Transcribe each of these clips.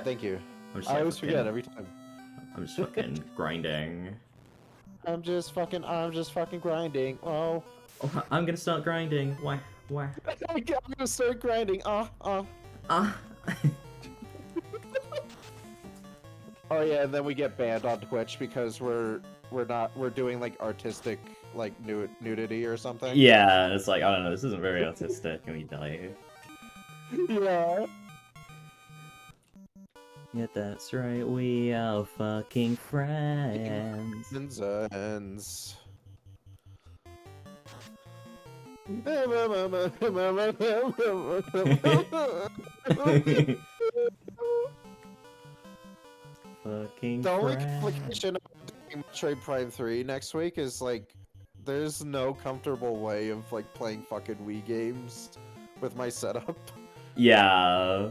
Thank you. I'm just I like always fucking, forget every time. I'm just fucking grinding. I'm just fucking grinding. Oh. Oh, I'm gonna start grinding. Why? Why? I'm gonna start grinding. Ah. Oh yeah, and then we get banned on Twitch because we're doing like artistic like nudity or something. Yeah, it's like, I don't know, this isn't very artistic, and we die. Yeah. Yeah, that's right, we are fucking friends. Ends. Fucking The only friends. complication of doing Metroid Prime 3 next week is like there's no comfortable way of like playing fucking Wii games with my setup. Yeah.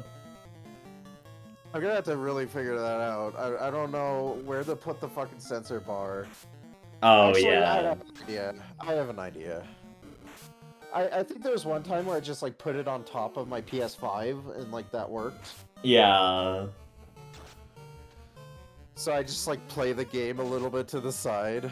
I'm gonna have to really figure that out. I don't know where to put the fucking sensor bar. Oh, Actually, I yeah. have an idea. I have an idea. I think there was one time where I just like put it on top of my PS5 and like that worked. Yeah. So I just like play the game a little bit to the side.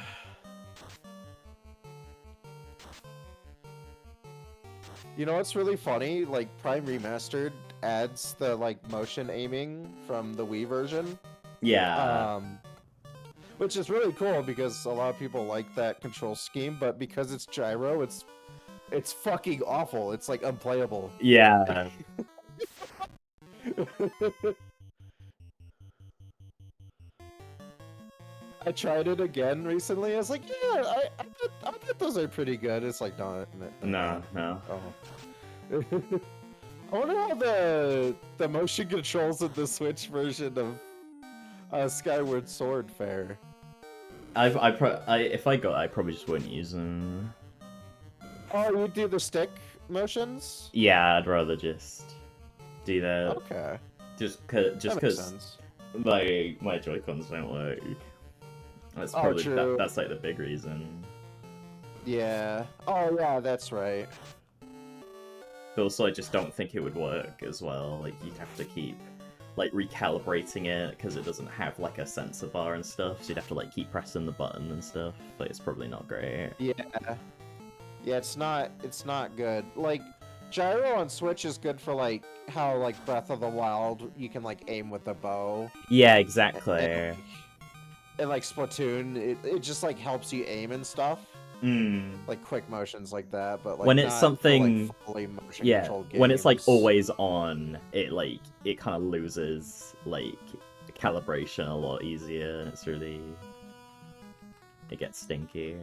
You know what's really funny? Like Prime Remastered adds the like motion aiming from the Wii version. Yeah. Which is really cool because a lot of people like that control scheme, but because it's gyro, it's fucking awful. It's like unplayable. Yeah. I tried it again recently. I was like, yeah, I bet those are pretty good. It's like, no, they're No, not. no. Oh. I wonder how the motion controls in the Switch version of Skyward Sword fare. If I got, I probably just wouldn't use them. Oh, you do the stick motions? Yeah, I'd rather just do that. Okay, Just that makes cause sense. my Joy-Cons don't work. That's Oh, probably true. that's like the big reason. Yeah. Oh, yeah, that's right. But also, I just don't think it would work as well. Like, you'd have to keep like recalibrating it because it doesn't have like a sensor bar and stuff. So you'd have to like keep pressing the button and stuff. Like, it's probably not great. Yeah. Yeah, it's not good. Like gyro on Switch is good for like how like Breath of the Wild you can like aim with a bow. Yeah, And, and, exactly. like, and like Splatoon, it just like helps you aim and stuff. Mm. Like quick motions like that, but like When it's not for like something, fully motion yeah, controlled when it's like games. always on, it kind of loses like calibration a lot easier. It's really, it gets stinky.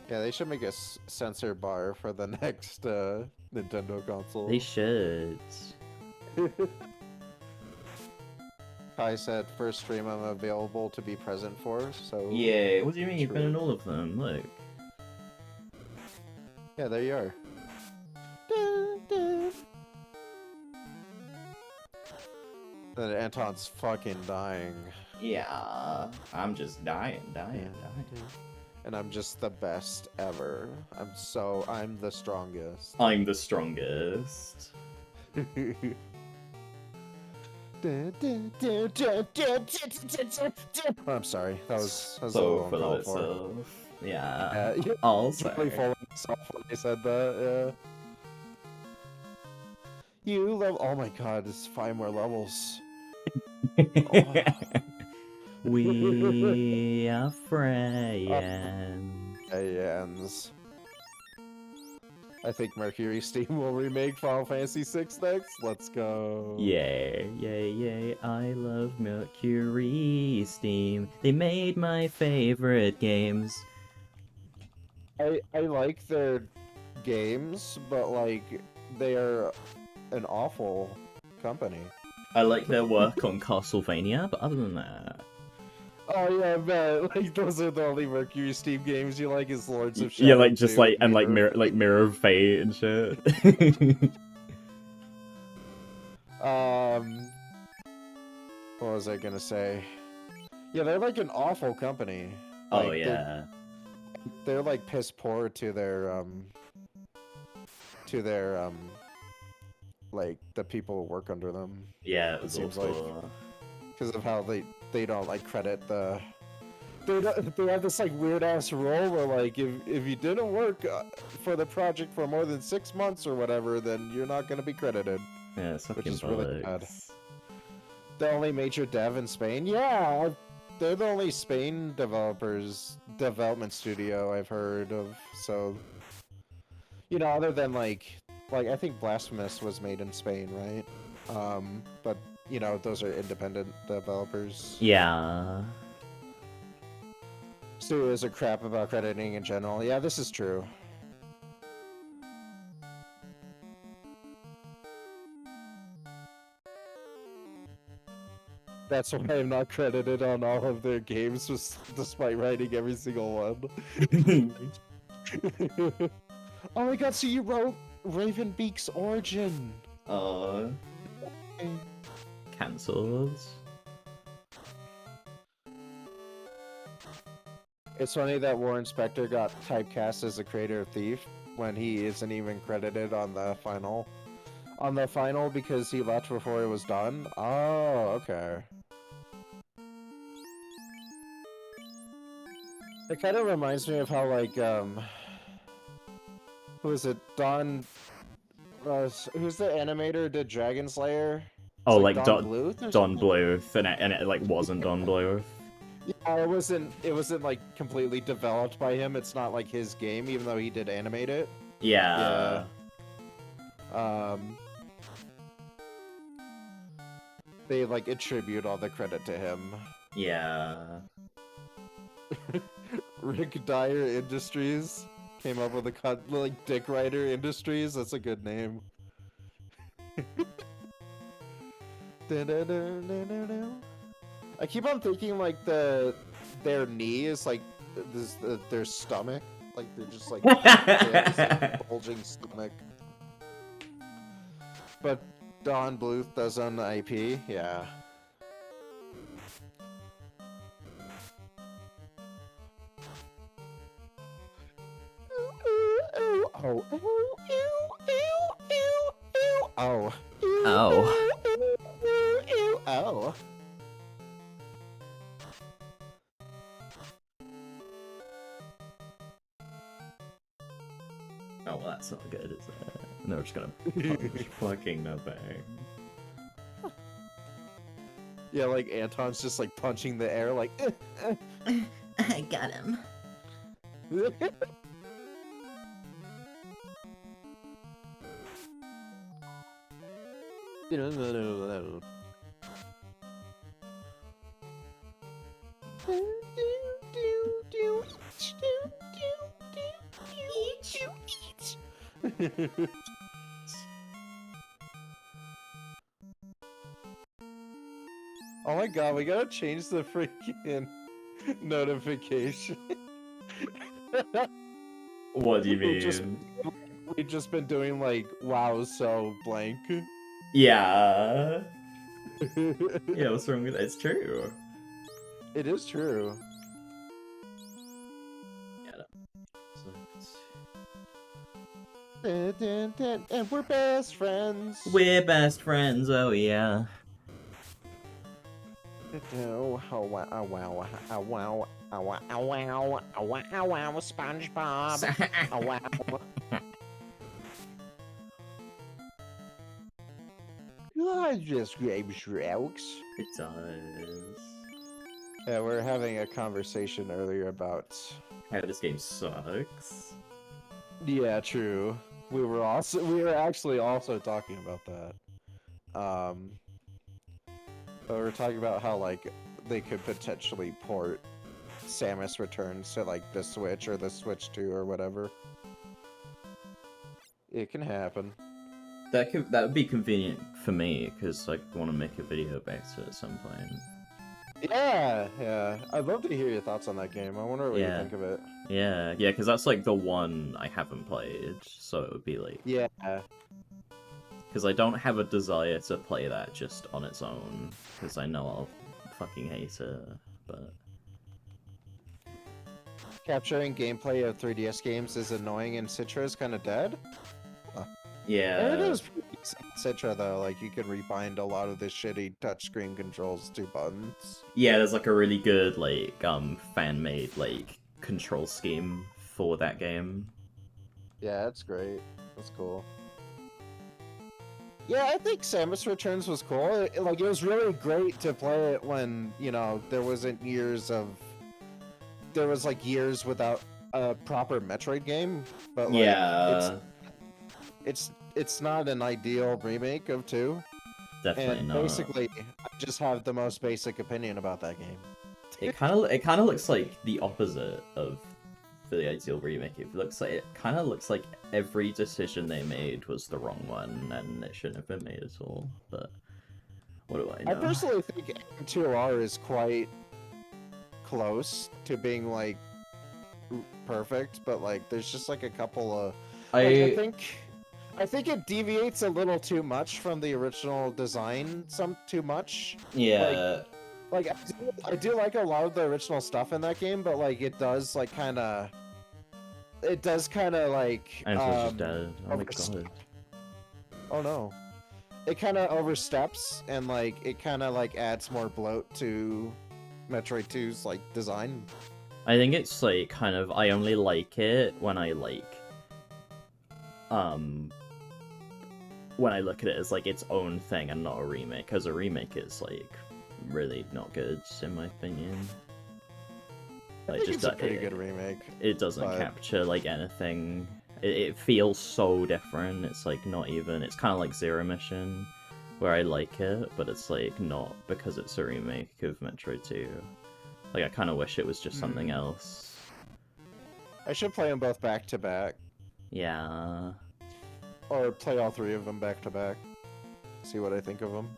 Yeah, they should make a sensor bar for the next Nintendo console. They should. Kai said first stream I'm available to be present for, so Yeah, what do you mean? You've been in true. all of them. Look. Yeah, there you are. And Anton's fucking dying. Yeah, I'm just dying. And I'm just the best ever. I'm the strongest. I'm the strongest. I'm sorry. That was a So little full of uncalled for. itself. Yeah. Yeah, Also. really full of myself when I said that. Yeah. You level. Oh my god, there's 5 more levels. Oh. We are friends. Ends. I think Mercury Steam will remake Final Fantasy VI next. Let's go. Yay, yay, yay. I love Mercury Steam. They made my favorite games. I like their games, but like they are an awful company. I like their work on Castlevania, but other than that. Oh yeah, man. Like those are the only Mercury Steam games you like is Lords of Yeah, Shadow like just 2 like and like Mirror. Mirror of Fate and shit. What was I gonna say? Yeah, they're like an awful company. Oh Like yeah. they're like piss poor to their like the people who work under them. Yeah, it It was seems like awful. because of how they don't like credit the. They have this like weird ass rule where like if you didn't work for the project for more than 6 months or whatever, then you're not gonna be credited, Yeah, it's which fucking is really bad. bollocks. The only major dev in Spain, yeah, they're the only Spain development studio I've heard of. So, other than like I think Blasphemous was made in Spain, right? But those are independent developers. Yeah. Studios are crap about crediting in general. Yeah, this is true. That's why I'm not credited on all of their games, despite writing every single one. Oh my god, so you wrote Ravenbeak's Origin! Cancelled. It's funny that Warren Spector got typecast as a creator of Thief when he isn't even credited on the final. On the final because he left before it was done? Oh, okay. It kind of reminds me of how, like, who is it? Who's the animator who did Dragon Slayer? Oh, It's like Don Bluth or Don something? Bluth, and it like wasn't Don Bluth. Yeah, it wasn't like completely developed by him. It's not like his game, even though he did animate it. Yeah. They like attribute all the credit to him. Yeah. Rick Dyer Industries came up with like Dick Rider Industries. That's a good name. I keep on thinking like their knee is like their stomach, like they're just like, they have this, like, bulging stomach. But Don Bluth does own the IP, yeah. Oh. Oh. Oh. Oh. Oh, well, that's not good, is it? No, we're just gonna punch fucking nothing. Yeah, like Anton's just like punching the air, like. I got him. Oh my god, we gotta change the freaking notification. What do you We've just been doing like wow so blank. Yeah. Yeah, what's wrong with it? It's true. It is true. And we're best friends. We're best friends, oh yeah. Oh wow, oh wow, oh wow, oh wow, oh wow, oh wow, oh wow, SpongeBob. Oh wow. God, just grave strokes. It does. Yeah, we're having a conversation earlier about. How this game sucks. Yeah, true. We were actually also talking about that. But we were talking about how like they could potentially port Samus Returns to like the Switch or the Switch 2 or whatever. It can happen. That would be convenient for me because I want to make a video about it at some point. Yeah. I'd love to hear your thoughts on that game. I wonder what you think of it. Yeah, because that's like the one I haven't played, so it would be like... Yeah. Because I don't have a desire to play that just on its own, because I know I'll fucking hate it, but... Capturing gameplay of 3DS games is annoying and Citra is kind of dead? Yeah. It is pretty Citra though, like you can rebind a lot of the shitty touchscreen controls to buttons. Yeah, there's like a really good like fan-made like control scheme for that game. Yeah, that's great. That's cool. Yeah, I think Samus Returns was cool. Like, it was really great to play it when, you know, there wasn't years of... There was, like, years without a proper Metroid game, but, like, Yeah, it's not an ideal remake of 2. definitely And not. basically, I just have the most basic opinion about that game. It kind of looks like the opposite of the ideal remake. It kind of looks like every decision they made was the wrong one and it shouldn't have been made at all. But what do I know? I personally think M2R is quite close to being, like, perfect, but, like, there's just, like, a couple of... I think it deviates a little too much from the original design, too much. Yeah. Like I do like a lot of the original stuff in that game, but like it does kind of like Answer's just dead. Oh my overstep. god. Oh no. It kind of oversteps and like it kind of like adds more bloat to Metroid 2's like design. I think it's like kind of I only like it when I like when I look at it as like its own thing and not a remake, because a remake is like really not good in my opinion. I think it's a pretty good remake. It doesn't capture like anything. It feels so different. It's like not even. It's kind of like Zero Mission, where I like it, but it's like not because it's a remake of Metroid 2. Like I kind of wish it was just something else. I should play them both back to back. Yeah. Or play all 3 of them back to back. See what I think of them.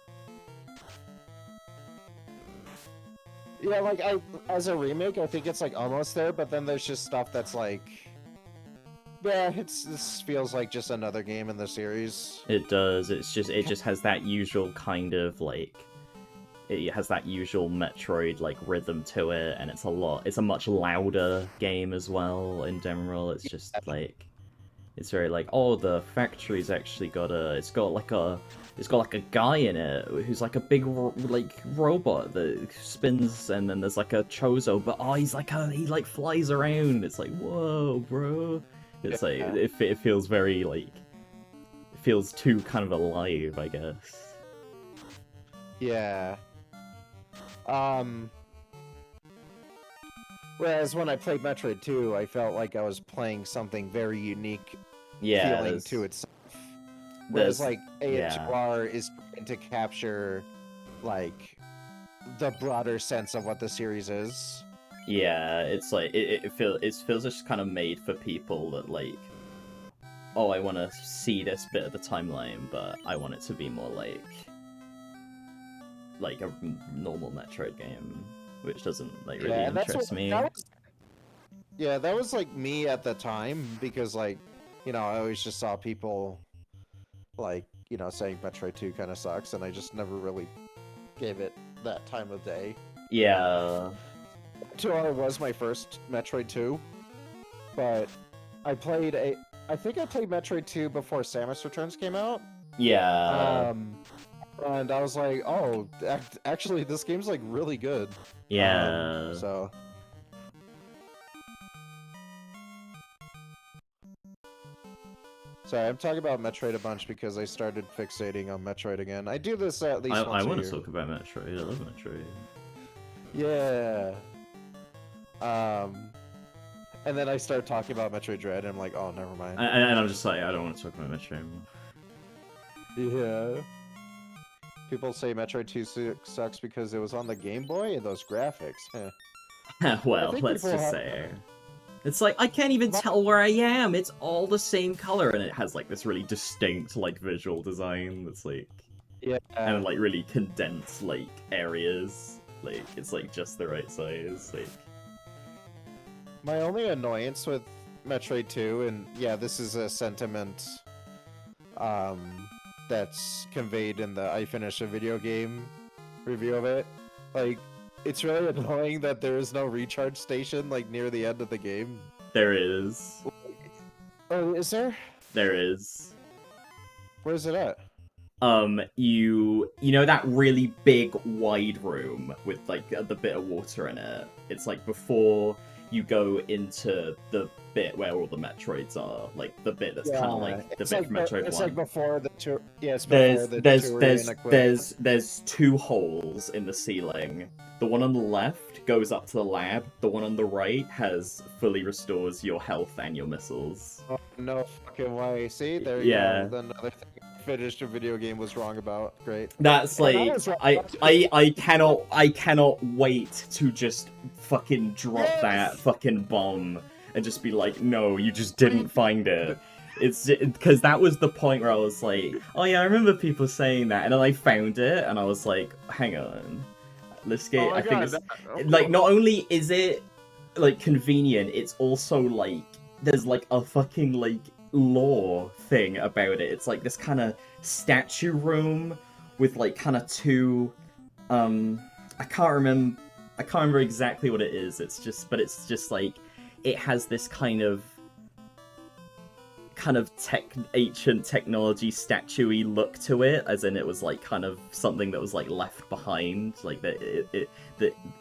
Yeah, like as a remake, I think it's like almost there, but then there's just stuff that's like, yeah, this feels like just another game in the series. It does. It just has that usual kind of like, it has that usual Metroid like rhythm to it, and it's a much louder game as well in general. It's just like, it's very like, oh, the factory's actually it's got like a guy in it who's like a big like robot that spins, and then there's like a Chozo, but he like flies around. It's like, whoa, bro. It's like it feels very like, it feels too kind of alive, I guess. Yeah. Whereas when I played Metroid 2, I felt like I was playing something very unique, feeling to itself. Whereas like AHR is trying to capture like the broader sense of what the series is. Yeah, it's like it feels just kind of made for people that like, oh, I want to see this bit of the timeline, but I want it to be more like a normal Metroid game, which doesn't like really interest me. That was like me at the time, because like, you know, I always just saw people like, you know, saying Metroid 2 kind of sucks, and I just never really gave it that time of day. Yeah. 2R was my first Metroid 2, but I think I played Metroid 2 before Samus Returns came out. Yeah. And I was like, oh, actually, this game's like really good. Yeah. So. Sorry, I'm talking about Metroid a bunch because I started fixating on Metroid again. I do this at least once a year. I want to talk about Metroid. I love Metroid. Yeah. And then I start talking about Metroid Dread, and I'm like, oh, never mind. And I'm just like, I don't want to talk about Metroid anymore. Yeah. People say Metroid 2 sucks because it was on the Game Boy and those graphics. Well, let's just say. It's like, I can't even tell where I am! It's all the same color, and it has like this really distinct like visual design that's like... Yeah. And like really condensed like areas. Like, it's like just the right size. Like... My only annoyance with Metroid 2, and yeah, this is a sentiment that's conveyed in the I Finish a Video Game review of it. Like, it's really annoying that there is no recharge station like near the end of the game. There is. Oh, is there? There is. Where is it at? you know that really big wide room with like the bit of water in it. It's like before you go into the bit where all the Metroids are, like the bit that's kind of like the it's bit like from Metroid it's 1. like before the tour. Yeah, it's before the Turian equipment. There's two holes in the ceiling. The one on the left goes up to the lab. The one on the right has fully restores your health and your missiles. Oh, no fucking way. See, there you Yeah. go. Another thing I finished a video game was wrong about. Great. That's And I like was wrong. I cannot wait to just fucking drop that fucking bomb and just be like, no, you just didn't find it. It's because that was the point where I was like, oh yeah, I remember people saying that, and then I found it, and I was like, hang on, this game. Oh my I think God, it's like not only is it like convenient, it's also like there's like a fucking like lore thing about it. It's like this kind of statue room with like kind of two I can't remember exactly what it is. It's just like it has this kind of ancient technology statuey look to it, as in it was like kind of something that was like left behind, like that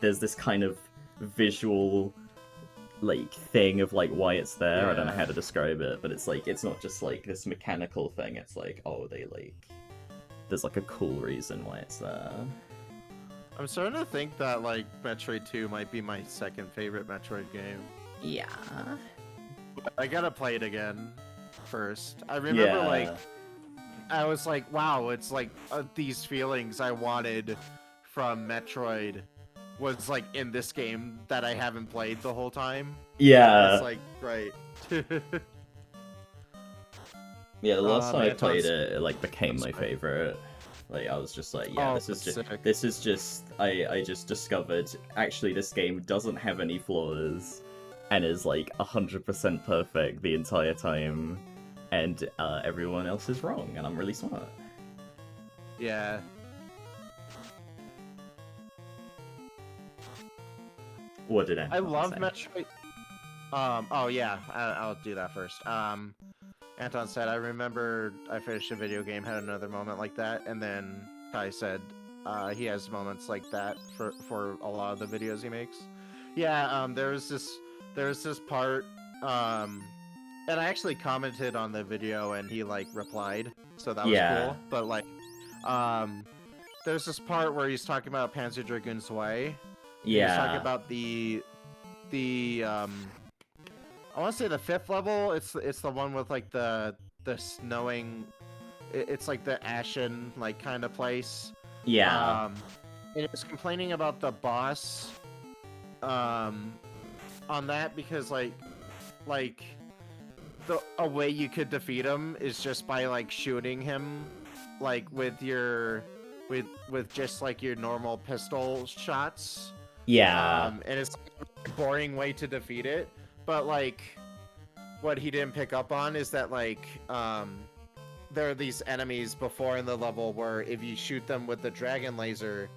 there's this kind of visual like thing of like why it's there. Yeah. I don't know how to describe it, but it's like it's not just like this mechanical thing. It's like, oh, they like there's like a cool reason why it's there. I'm starting to think that like Metroid 2 might be my second favorite Metroid game. Yeah. I gotta play it again first. I remember like I was like, wow, it's like these feelings I wanted from Metroid was like in this game that I haven't played the whole time. Yeah. It's like, right. Yeah, the last time I man, played that's- it like became my that's great. favorite. Like I was just like, yeah, Oh, this is that's just sick. this is just I just discovered actually this game doesn't have any flaws and is like 100% perfect the entire time, and everyone else is wrong, and I'm really smart. Yeah. What did I love say? Metroid. Oh yeah, I'll do that first. Anton said, I remember I finished a video game, had another moment like that, and then Kai said he has moments like that for a lot of the videos he makes. Yeah, there's this part, and I actually commented on the video and he like replied, so that was Yeah. cool. But like, there's this part where he's talking about Panzer Dragoon Zwei. He's talking Yeah. about the I want to say the 5th level. It's the one with like the snowing. It's like the ashen like kind of place. Yeah. And it was complaining about the boss. On that because like a way you could defeat him is just by like shooting him, like with your with just like your normal pistol shots. Yeah. And it's a boring way to defeat it, but like what he didn't pick up on is that like there are these enemies before in the level where if you shoot them with the dragon laser,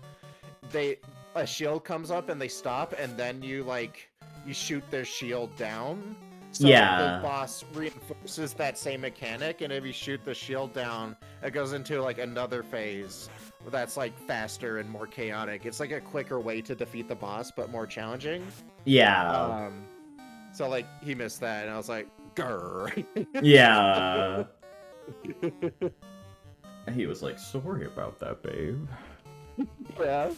a shield comes up and they stop, and then you shoot their shield down. So Yeah. the boss reinforces that same mechanic, and if you shoot the shield down, it goes into like another phase that's like faster and more chaotic. It's like a quicker way to defeat the boss, but more challenging. Yeah. So like he missed that, and I was like, grrr. Yeah. And he was like, sorry about that, babe. Yeah.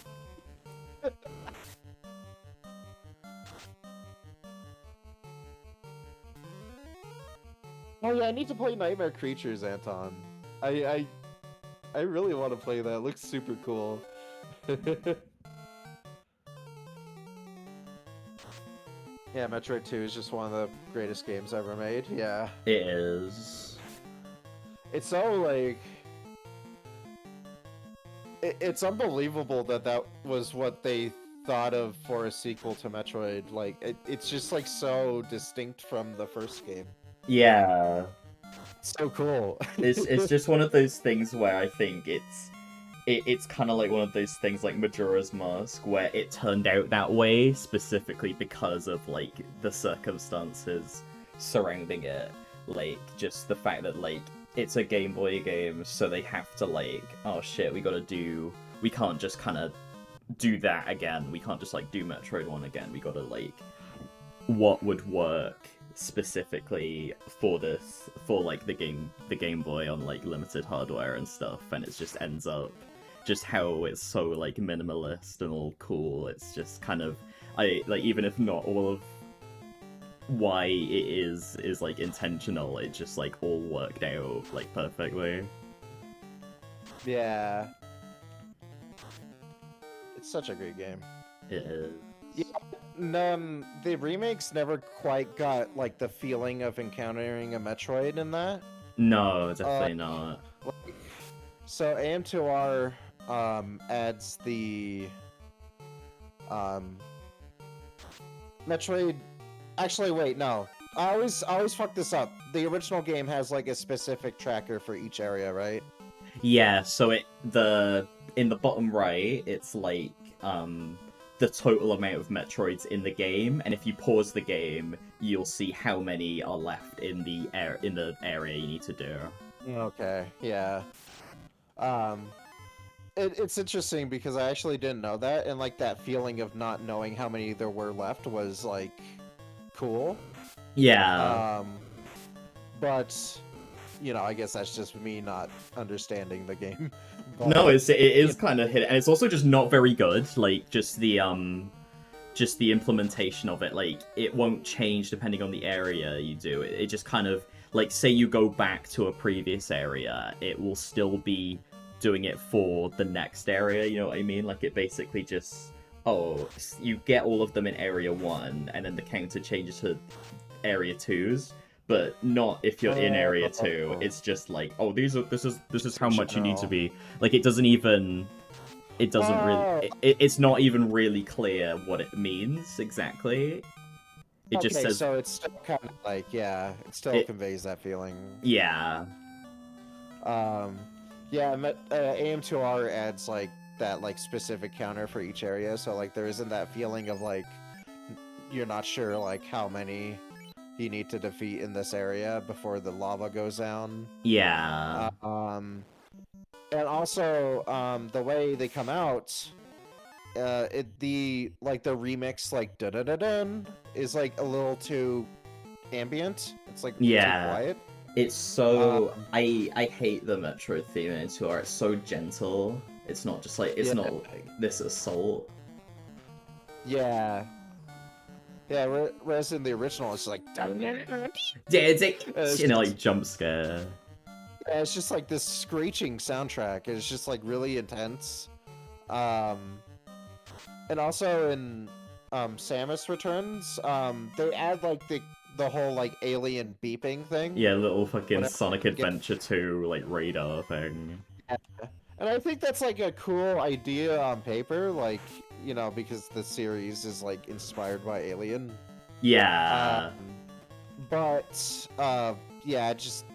Oh yeah, I need to play Nightmare Creatures, Anton. I really want to play that. It looks super cool. Yeah, Metroid 2 is just one of the greatest games ever made. Yeah. It is. It's so like it's unbelievable that that was what they thought of for a sequel to Metroid. Like it's just like so distinct from the first game. Yeah. It's so cool. It's just one of those things where I think it's kind of like one of those things like Majora's Mask, where it turned out that way specifically because of like the circumstances surrounding it, like just the fact that like it's a Game Boy game, so they have to like, oh shit, we can't just kind of do that again. We can't just like do Metroid 1 again. We gotta like, what would work specifically for this, for like the Game Boy on like limited hardware and stuff, and it just ends up just how it's so like minimalist and all cool. It's just kind of, I like, even if not all of why it is like intentional, it just like all worked out like perfectly. Yeah. It's such a great game. It is. The remakes never quite got like the feeling of encountering a Metroid in that. No, definitely not. Like, so AM2R adds the Metroid. Actually, wait, no. I always fuck this up. The original game has like a specific tracker for each area, right? Yeah, so in the bottom right, it's like the total amount of Metroids in the game, and if you pause the game, you'll see how many are left in the area you need to do. Okay, yeah. It's interesting because I actually didn't know that, and like that feeling of not knowing how many there were left was like cool. Yeah. But you know, I guess that's just me not understanding the game. But, No, it is kind of hit, and it's also just not very good. Like just the implementation of it, like it won't change depending on the area you do. It just kind of like, say you go back to a previous area, it will still be doing it for the next area. You know what I mean? Like it basically just, oh, you get all of them in area 1, and then the counter changes to area 2's. But not if you're in area 2. It's just like, oh, this is how much you need to be. Like it doesn't really. It's not even really clear what it means exactly. It just says. So it's still kind of like, yeah, it still conveys that feeling. Yeah. Yeah. AM2R adds like that like specific counter for each area, so like there isn't that feeling of like you're not sure like how many you need to defeat in this area before the lava goes down. Yeah. And also, the way they come out, the remix like da da da dun is like a little too ambient. It's like too quiet. It's so I hate the Metroid theme in it. It's so gentle. It's not just like not like this assault. Yeah. Yeah, whereas in the original, it's like... Yeah, it's like, like, jump scare. Yeah, it's just like this screeching soundtrack. It's just, like, really intense. And also in Samus Returns, they add, like, the whole, like, alien beeping thing. Yeah, little fucking Sonic Adventure 2, like, radar thing. Yeah. And I think that's, like, a cool idea on paper, like... You know, because the series is like inspired by Alien. Yeah. Yeah, just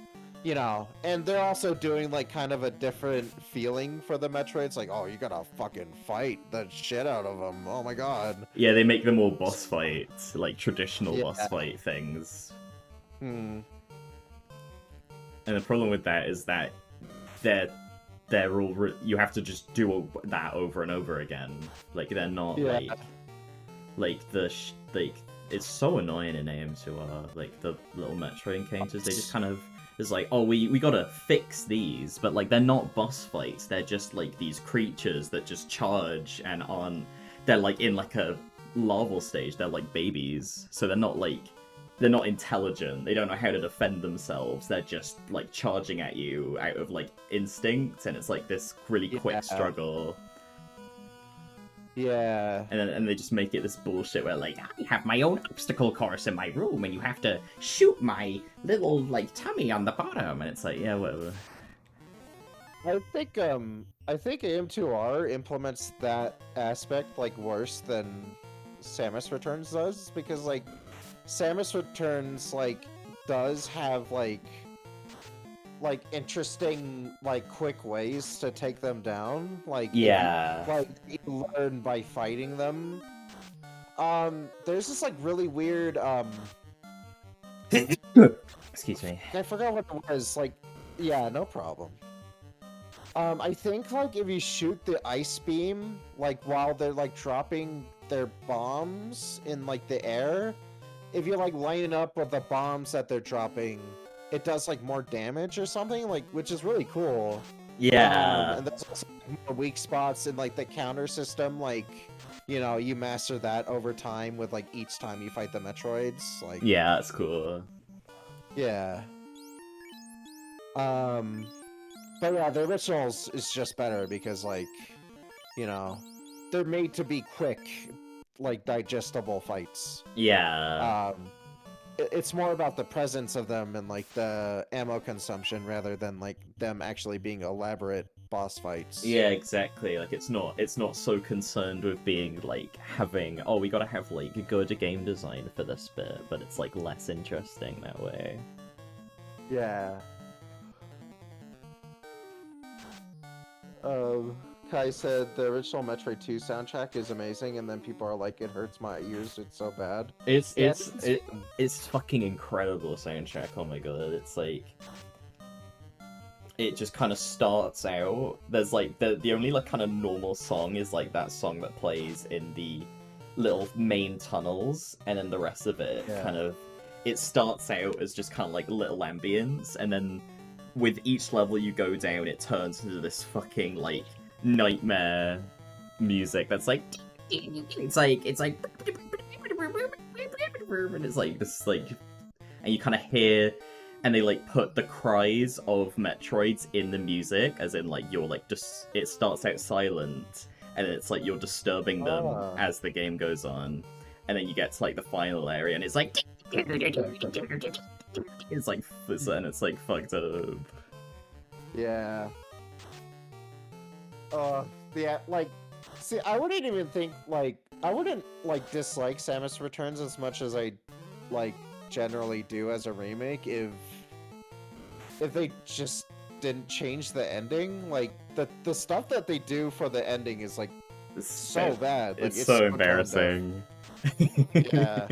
you know, and they're also doing like kind of a different feeling for the Metroids. Like, oh, you gotta fucking fight the shit out of them. Oh my god. Yeah, they make them all boss fights, like traditional boss fight things. Hmm. And the problem with that is that they're all you have to just do that over and over again. Like they're not like it's so annoying in AM2R. Like the little Metroid encounters, they just kind of is like, oh, we gotta fix these, but like they're not boss fights. They're just like these creatures that just charge and they're like in like a larval stage. They're like babies, so they're not intelligent. They don't know how to defend themselves. They're just like charging at you out of like instinct, and it's like this really quick struggle. Yeah. And they just make it this bullshit where like, I have my own obstacle course in my room, and you have to shoot my little like tummy on the bottom, and it's like, yeah, whatever. I think AM2R implements that aspect like worse than Samus Returns does, because like Samus Returns like does have like interesting like quick ways to take them down, like like you learn by fighting them. There's this like really weird Excuse me. I forgot what it was, like Yeah, no problem. I think like if you shoot the ice beam like while they're like dropping their bombs in like the air, if you like line it up with the bombs that they're dropping, it does like more damage or something, like which is really cool. Yeah. And there's also more weak spots in like the counter system, like you know, you master that over time with like each time you fight the Metroids, like Yeah, that's cool. yeah. But yeah, the originals is just better because like, you know, they're made to be quick, like digestible fights. Yeah. It's more about the presence of them and like the ammo consumption rather than like them actually being elaborate boss fights. Yeah, exactly. Like it's not so concerned with being like having, oh, we gotta have like good game design for this bit, but it's like less interesting that way. Yeah. Kai said the original Metroid 2 soundtrack is amazing, and then people are like, it hurts my ears, it's so bad. It's Yeah, it's fucking incredible soundtrack. Oh my god, it's like it just kind of starts out. There's like the only like kind of normal song is like that song that plays in the little main tunnels, and then the rest of it Yeah. kind of it starts out as just kind of like little ambience, and then with each level you go down, it turns into this fucking like nightmare music that's like it's like and it's like this like and you kind of hear and they like put the cries of Metroids in the music as in like you're like just it starts out silent and it's like you're disturbing them as the game goes on and then you get to like the final area and it's like it's like and it's like fucked up. Yeah. Yeah, like, see, I wouldn't even think, like, I wouldn't, like, dislike Samus Returns as much as I, like, generally do as a remake if they just didn't change the ending. Like, the stuff that they do for the ending is, like, so bad. Like, It's so tone deaf. embarrassing. Yeah.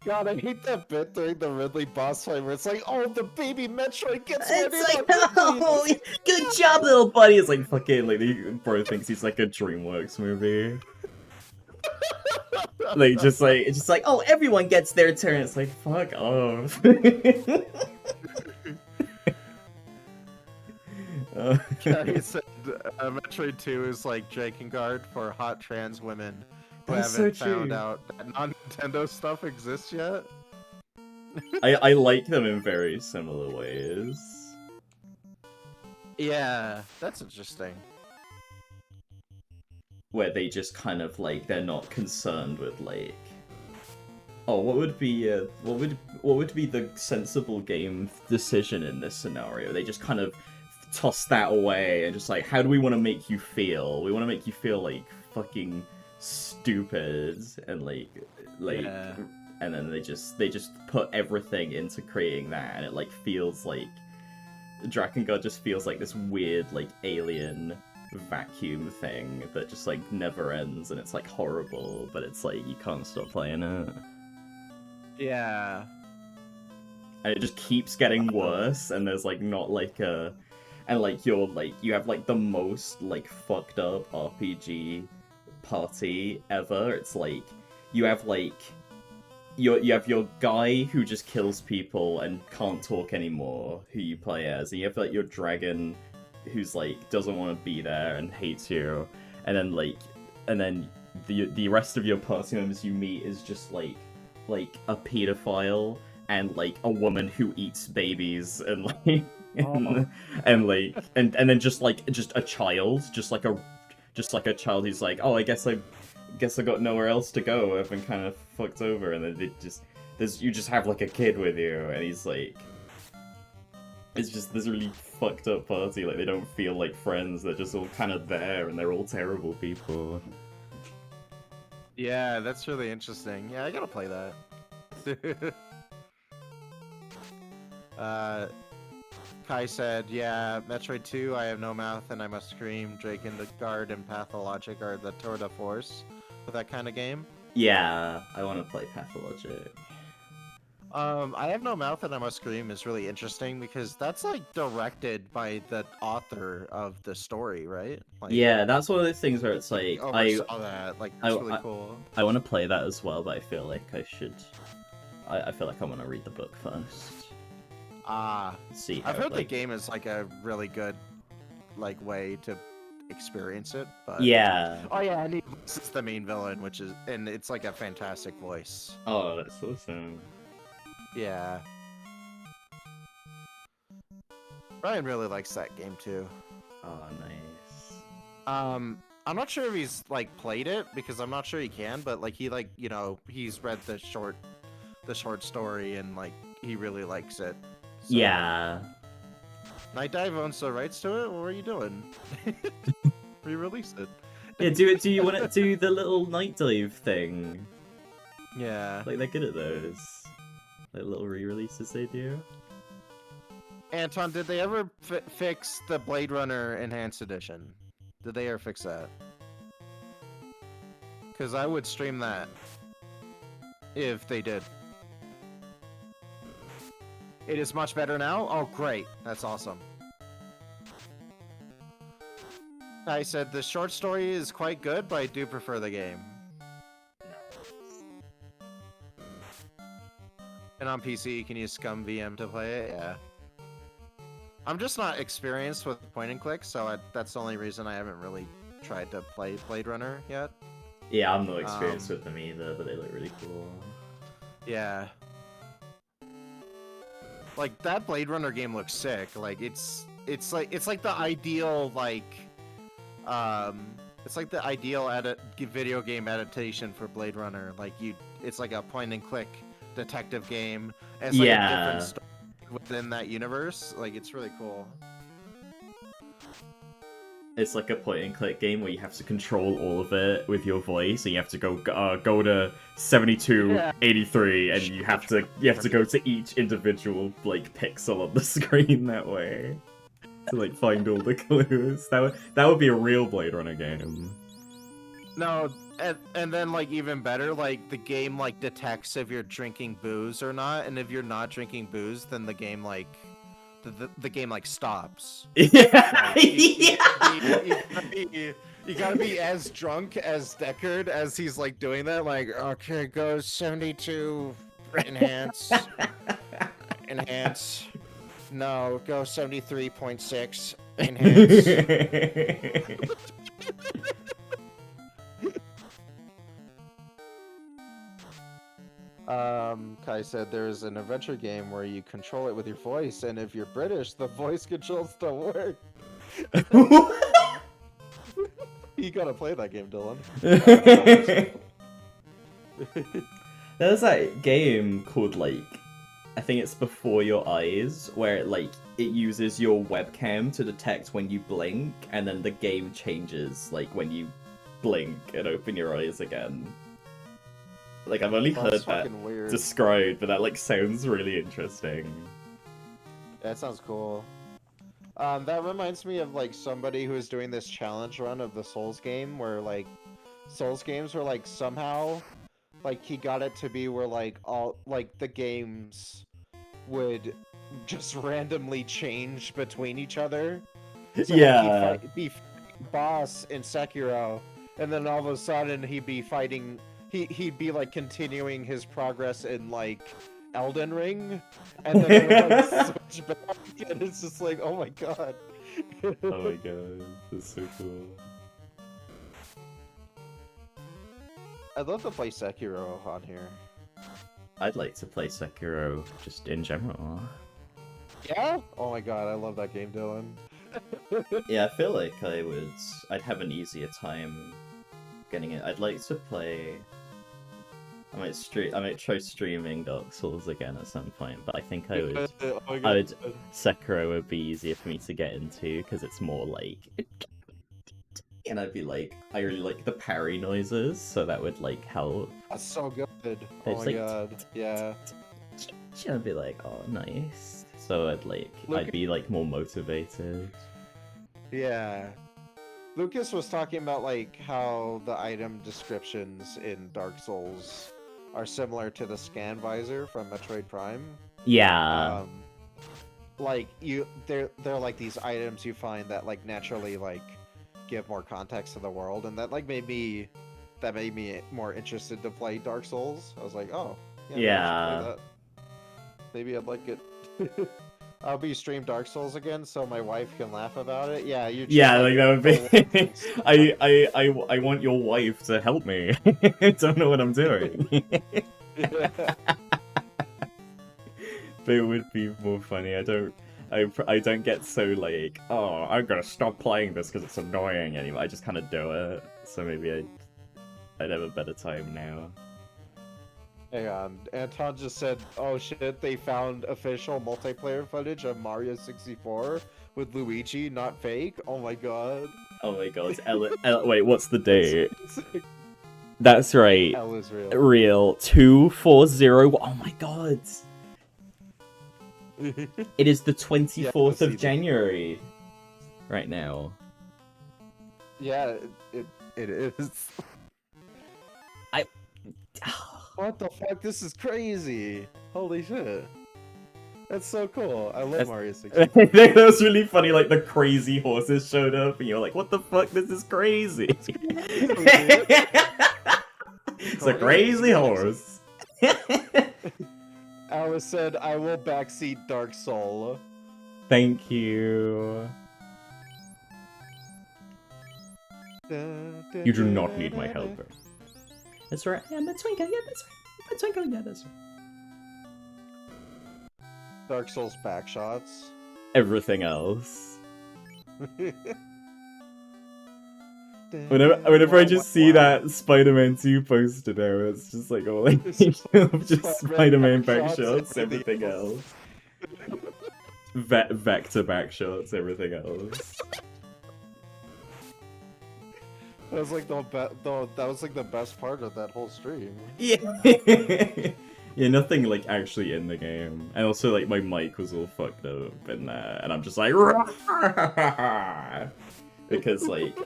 God, I hate that bit during the Ridley boss fight where it's like, oh, the baby Metroid gets It's ready like, to oh, good job, little buddy. It's like fucking like the bro thinks he's like a DreamWorks movie. Like it's just like, oh, everyone gets their turn. It's like, fuck off. Yeah, he said Metroid 2 is like Drakengard for hot trans women who That's haven't so true. found out that non-Nintendo stuff exists yet. I like them in very similar ways. Yeah, that's interesting. Where they just kind of like they're not concerned with like, oh, what would be the sensible game decision in this scenario? They just kind of toss that away and just like, how do we want to make you feel? We want to make you feel like fucking stupid and like Yeah. and then they just put everything into creating that and it like feels like Drakengard just feels like this weird like alien vacuum thing that just like never ends and it's like horrible but it's like you can't stop playing it Yeah. and it just keeps getting worse and there's like not like a and like you're like you have like the most like fucked up RPG party ever. It's like you have like you have your guy who just kills people and can't talk anymore who you play as, and you have like your dragon who's like doesn't want to be there and hates you, and then the rest of your party members you meet is just like a pedophile and like a woman who eats babies and like and then just a child, just like a child who's like, oh, I guess I got nowhere else to go. I've been kind of fucked over, and then you just have like a kid with you, and he's like, it's just this really fucked up party. Like they don't feel like friends. They're just all kind of there, and they're all terrible people. Yeah, that's really interesting. Yeah, I gotta play that. Kai said, yeah, Metroid 2, I have no mouth and I must scream. Drakengard and Pathologic are the tour de force for that kind of game. Yeah, I want to play Pathologic. I Have No Mouth and I Must Scream is really interesting because that's like directed by the author of the story, right? Like, Yeah, that's one of those things where it's like oversaw that. Like, that's really I cool. I want to play that as well, but I feel like I should. I feel like I want to read the book first. Ah, See how I've heard the like, game is like a really good, like, way to experience it. But Yeah. oh yeah, and this is the main villain, which is, and it's like a fantastic voice. Oh, that's awesome. Yeah. Ryan really likes that game too. Oh, nice. I'm not sure if he's like played it because I'm not sure he can, but like he like he's read the short story and like he really likes it. So. Yeah. Night Dive owns the rights to it. What are you doing? Re-release it. Yeah, do it. Do you want to do the little night dive thing? Yeah. Like they're good at those. Like little re-releases they do. Anton, did they ever fix the Blade Runner Enhanced Edition? Did they ever fix that? Because I would stream that if they did. It is much better now? Oh, great. That's awesome. I said the short story is quite good, but I do prefer the game. And on PC, you can use Scum VM to play it, yeah. I'm just not experienced with point and click, so that's the only reason I haven't really tried to play Blade Runner yet. Yeah, I'm not experienced with them either, but they look really cool. Yeah. Like that Blade Runner game looks sick. Like it's like the ideal it's like the ideal video game adaptation for Blade Runner. Like it's like a point and click detective game. And it's like a different story within that universe. Like it's really cool. It's like a point and click game where you have to control all of it with your voice, and you have to go to 7283, and you have to go to each individual like pixel on the screen that way to like find all the clues. That would be a real Blade Runner game. No, and then like even better, like the game like detects if you're drinking booze or not, and if you're not drinking booze, then the game like the game like stops. Yeah. Like, you gotta be as drunk as Deckard as he's like doing that. Like, okay, go 72, enhance, enhance. No, go 73.6, enhance. Kai said there's an adventure game where you control it with your voice, and if you're British, the voice controls don't work. You gotta play that game, Dylan. There's that game called like, I think it's Before Your Eyes, where it uses your webcam to detect when you blink, and then the game changes like when you blink and open your eyes again. Like I've only heard that weird. described, but that like sounds really interesting. That sounds cool. That reminds me of like somebody who was doing this challenge run of the Souls game, where like Souls games were like somehow like he got it to be where like all like the games would just randomly change between each other. So, Yeah. like, he'd be boss in Sekiro, and then all of a sudden he'd be fighting. He'd be like continuing his progress in like Elden Ring, and then it would, like, switch back, and it's just like, oh my god. Oh my god, that's so cool. I'd love to play Sekiro on here. I'd like to play Sekiro just in general. Yeah? Oh my god, I love that game, Dylan. Yeah, I feel like I'd have an easier time getting it. I'd like to play. I might try streaming Dark Souls again at some point, but I think I would. Oh my god. Sekiro would be easier for me to get into because it's more like. And I'd be like, I really like the parry noises, so that would like help. That's so good. It's Oh my like- god. Yeah. I'd be like, oh, nice. So I'd Look- be like more motivated. Yeah. Lucas was talking about like how the item descriptions in Dark Souls are similar to the scan visor from Metroid Prime. Yeah. Like they're like these items you find that like naturally like give more context to the world, and that like made me more interested to play Dark Souls. I was like, oh, yeah, maybe I should play Yeah. that. Maybe I'd like it. I'll be stream Dark Souls again, so my wife can laugh about it. Yeah, you. Yeah, like that would be. Just, I want your wife to help me. I don't know what I'm doing. But it would be more funny. I don't get so like, oh, I'm gonna stop playing this because it's annoying anymore. I just kind of do it. So maybe I'd have a better time now. Hang on, Anton just said, "Oh shit, they found official multiplayer footage of Mario 64 with Luigi, not fake." Oh my god. Oh my god, wait, what's the date? That's right. Hell is real. Real 240. Oh my god. It is the 24th of January right now. Yeah, it is. What the fuck? This is crazy. Holy shit. That's so cool. I love Mario 64. That was really funny, like the crazy horses showed up and you're like, what the fuck? This is crazy. It's a crazy horse. Alice said, I will backseat Dark Soul. Thank you. You do not need my help. That's right. Yeah, that's right. Yeah, that's right. That's right. Yeah, that's right. Dark Souls back shots. Everything else. Whenever I just see that Spider-Man 2 poster there, it's just like, oh, like, just Spider-Man back shots, everything else. Back-to-back shots, everything else. That was like the best part of that whole stream. Yeah. Yeah, nothing like actually in the game. And also like my mic was all fucked up in there, and I'm just like because like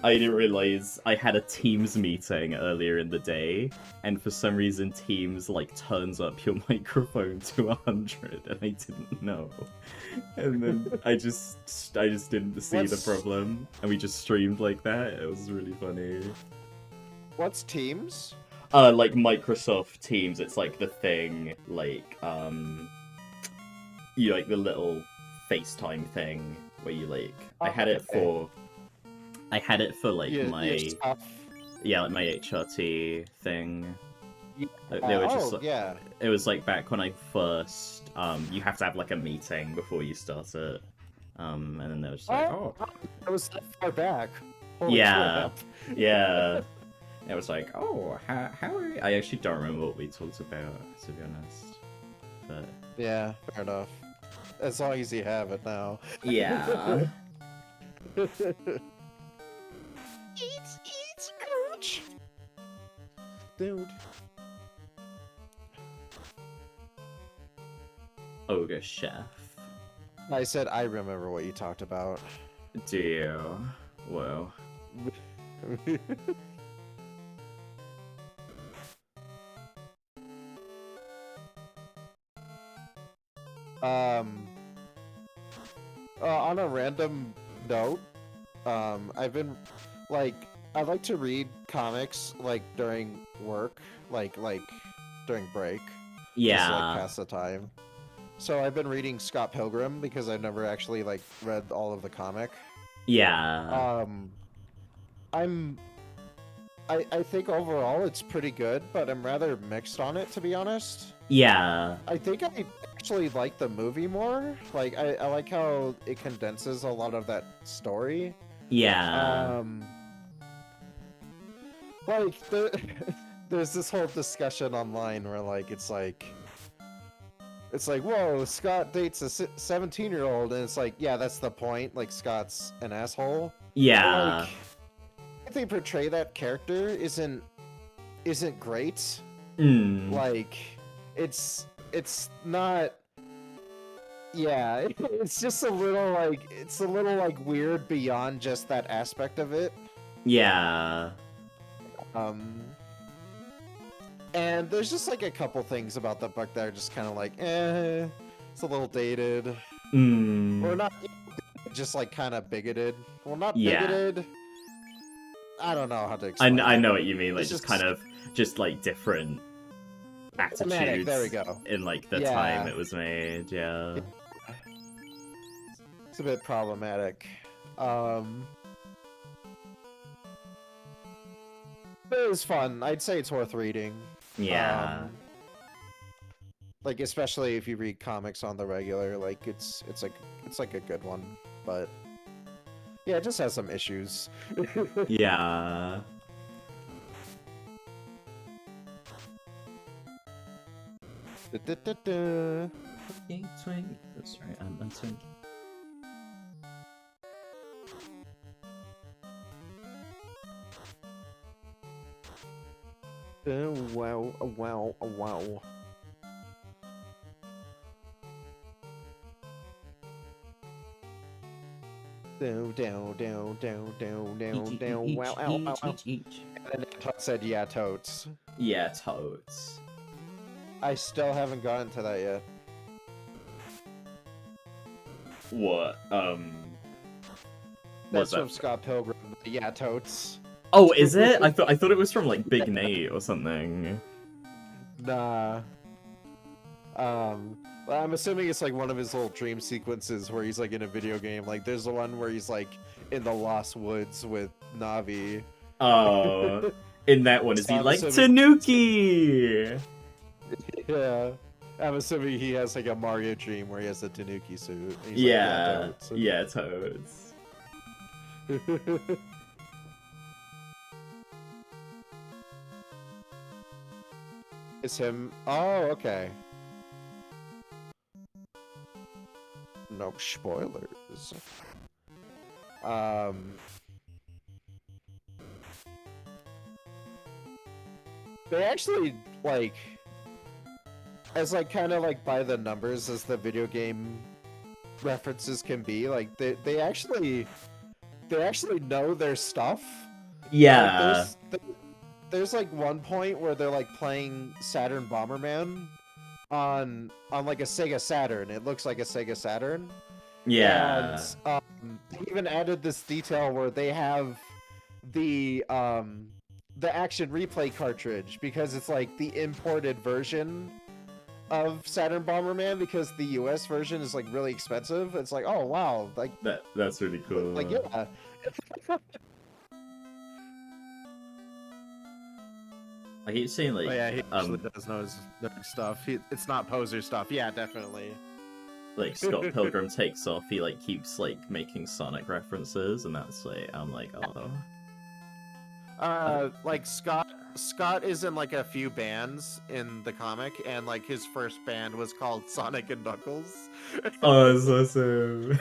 I didn't realize I had a Teams meeting earlier in the day, and for some reason Teams like turns up your microphone to 100, and I didn't know. And then I just didn't see the problem, and we just streamed like that. It was really funny. What's Teams? Like Microsoft Teams, it's like the thing, like, you like the little FaceTime thing where you like, I had it for like my HRT thing. They were just yeah. It was like back when I first, you have to have like a meeting before you start it, and then they were just like, oh, I was that far back. Holy yeah, crap. yeah. It was like, oh, how are you? I actually don't remember what we talked about, to be honest. But yeah, fair enough. As long as you have it now. yeah. Eat, coach. Dude. Ogre Chef. I said I remember what you talked about. Do you? Whoa. On a random note, I've been, like, I like to read comics, like, during work, like, during break. Yeah. Just to, like, pass the time. So I've been reading Scott Pilgrim, because I've never actually, like, read all of the comic. Yeah. I think overall it's pretty good, but I'm rather mixed on it, to be honest. Yeah. I think I actually like the movie more. Like, I like how it condenses a lot of that story. Yeah. Like, there's this whole discussion online where, like, it's like, whoa, Scott dates a 17-year-old, and it's like, yeah, that's the point. Like, Scott's an asshole. Yeah. Like, if they portray that character isn't great. Like, it's not. Yeah, it's just a little like weird beyond just that aspect of it. Yeah. And there's just like a couple things about the book that are just kind of like, it's a little dated. Or not, just like kind of bigoted. Well, not Yeah. bigoted. I don't know how to explain. I know what you mean. Like It's just just- kind of just like different Thematic, attitudes. there we go. In like the Yeah. time it was made. Yeah. It's a bit problematic. But it was fun. I'd say it's worth reading. Yeah. Like especially if you read comics on the regular, like it's like a good one. But yeah, it just has some issues. Yeah. Da-da-da-da. That's right. I'm sorry. Wow, wow, wow. Down, down, down, down, down, down, down, wow, ow, ow, ow. And then Todd said, yeah, totes. Yeah, toads. I still haven't gotten to that yet. What? That's What's that? from Scott Pilgrim. Yeah, totes. Oh, is it? I thought it was from like Big Nate or something. Nah. Well, I'm assuming it's like one of his little dream sequences where he's like in a video game. Like, there's the one where he's like in the Lost Woods with Navi. Oh, in that one, is he I'm like assuming- Tanuki? Yeah. I'm assuming he has like a Mario dream where he has a Tanuki suit. and he's like, Yeah, totes. yeah, toads. It's him. Oh, okay. No spoilers. They actually like, as like kind of like by the numbers as the video game references can be. Like they actually know their stuff. Yeah, Like, there's like one point where they're like playing Saturn Bomberman on like a Sega Saturn. It looks like a Sega Saturn. yeah, And they even added this detail where they have the action replay cartridge because it's like the imported version of Saturn Bomberman because the US version is like really expensive. It's like, oh wow, like that's really cool. like yeah. I keep saying like, Oh yeah, he actually um, does know his nerd stuff. It's not poser stuff. Yeah, definitely. like Scott Pilgrim takes off. He like keeps like making Sonic references, and that's like, I'm like, oh, Like Scott is in like a few bands in the comic, and like his first band was called Sonic and Knuckles. oh, that's awesome.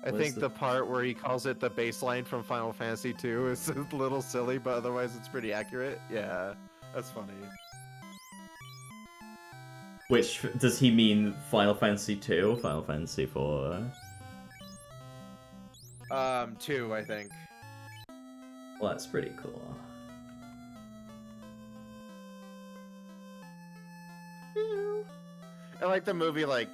I What is think the part where he calls it the baseline from Final Fantasy II is a little silly, but otherwise it's pretty accurate. Yeah, that's funny. Which does he mean? Final Fantasy 2 or Final Fantasy 4? 2, I think. Well, that's pretty cool. I like the movie like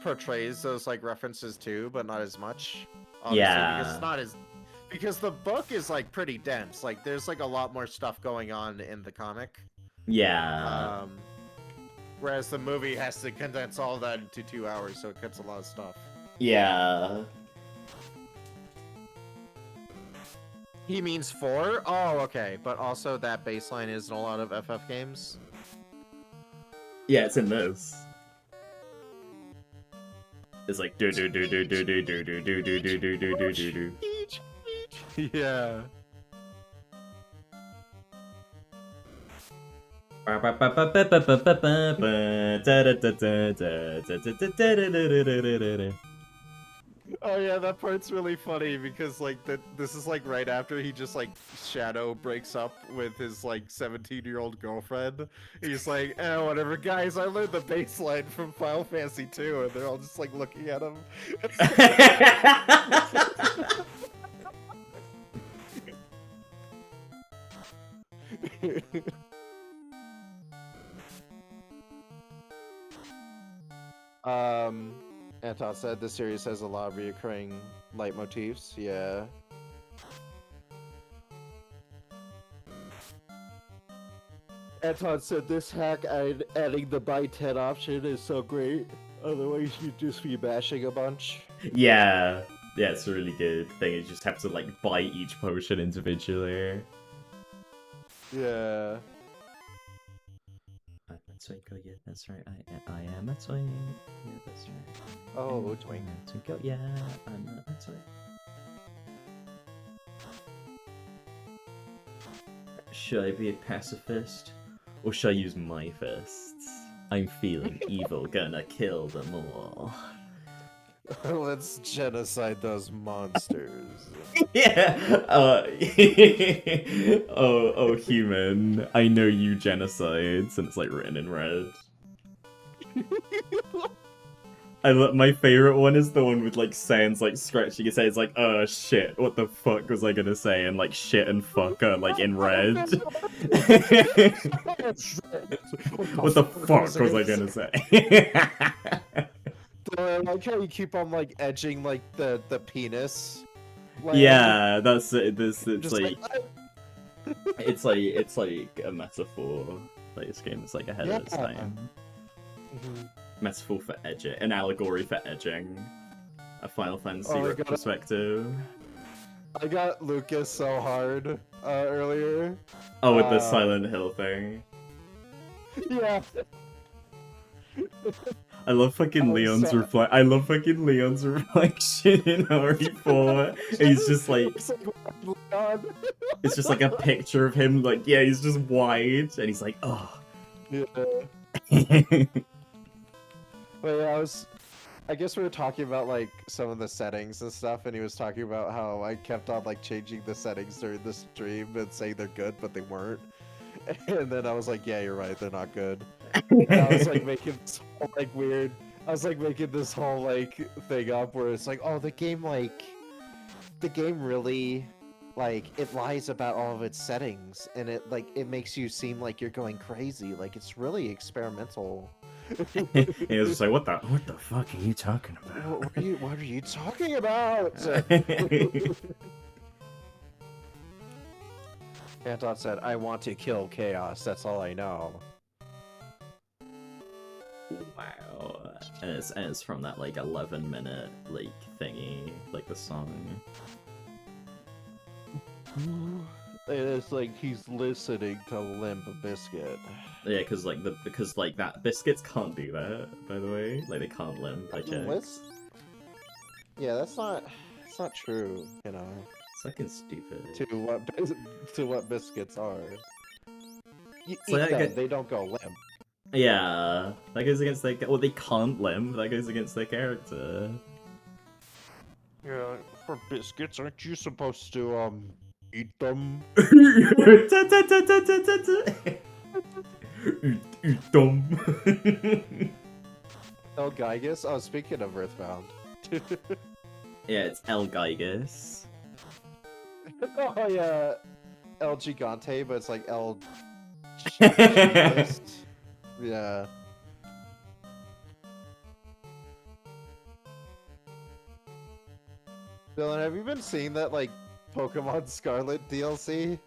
portrays those like references too, but not as much. Yeah. because it's not as because the book is like pretty dense. Like there's like a lot more stuff going on in the comic. Yeah. Whereas the movie has to condense all that into 2 hours, so it cuts a lot of stuff. Yeah. He means 4? Oh, okay. But also that baseline is in a lot of FF games. Yeah, it's in this. It's like do do do do do do do do do do do do do do do do. Yeah. Oh yeah, that part's really funny because like this is like right after he just like Shadow breaks up with his like 17-year-old girlfriend. He's like, oh whatever, guys, I learned the bass line from Final Fantasy 2, and they're all just like looking at him. Anton said the series has a lot of reoccurring leitmotifs. Yeah. Anton said this hack adding the buy 10 option is so great. Otherwise, you'd just be bashing a bunch. Yeah, yeah, it's a really good thing. You just have to like buy each potion individually. Yeah. I'm a twinkle, yeah, that's right. I am a twinkle, yeah, that's right. Oh, twink. I'm a twinkle, yeah, I'm a twinkle. Should I be a pacifist? Or should I use my fists? I'm feeling evil, gonna kill them all. Let's genocide those monsters. Yeah! oh, human. I know you genocides, and it's like written in red. My favorite one is the one with like Sans like scratching his head. It's like, oh shit, what the fuck was I gonna say? And like shit and fuck are like in red. What the fuck was I gonna say? I like how you keep on like edging like the penis. Like, Yeah, that's it. It's just like it's like a metaphor. Like this game is like ahead of its time. Mhm. Metaphor for edging, an allegory for edging, a Final Fantasy Oh, I got it. retrospective. I got Lucas so hard earlier. Oh, with the Silent Hill thing. Yeah. I love fucking Oh, Leon's so- I love fucking Leon's reflection in RE4. He's just like, It's God. it's just like a picture of him. Like, yeah, he's just wide, and he's like, oh. Yeah. But yeah, I guess we were talking about like some of the settings and stuff, and he was talking about how I kept on like changing the settings during the stream and saying they're good, but they weren't. And then I was like, yeah, you're right, they're not good. And I was like making this whole like weird. I was like making this whole like thing up where it's like, oh, the game really like it lies about all of its settings, and it makes you seem like you're going crazy. Like it's really experimental. He was just like, what the fuck are you talking about? What are you talking about? Anton said, I want to kill chaos, that's all I know. Wow. And it's from that like 11-minute like thingy, like the song. It's like he's listening to Limp Bizkit. Yeah, because that biscuits can't do that, by the way. Like they can't limp, I checked. Yeah, that's not true, you know. It's fucking stupid. To what biscuits are. You So eat I them, get- they don't go limp. Yeah, that goes against their. Well, they can't limp. That goes against their character. Yeah, for biscuits, aren't you supposed to eat them? Eat them. El Gigas? Oh, speaking of Earthbound. Yeah, it's El Gigas. Oh yeah, El Gigante, but it's like El Gigas. Yeah. Dylan, have you been seeing that like Pokemon Scarlet DLC?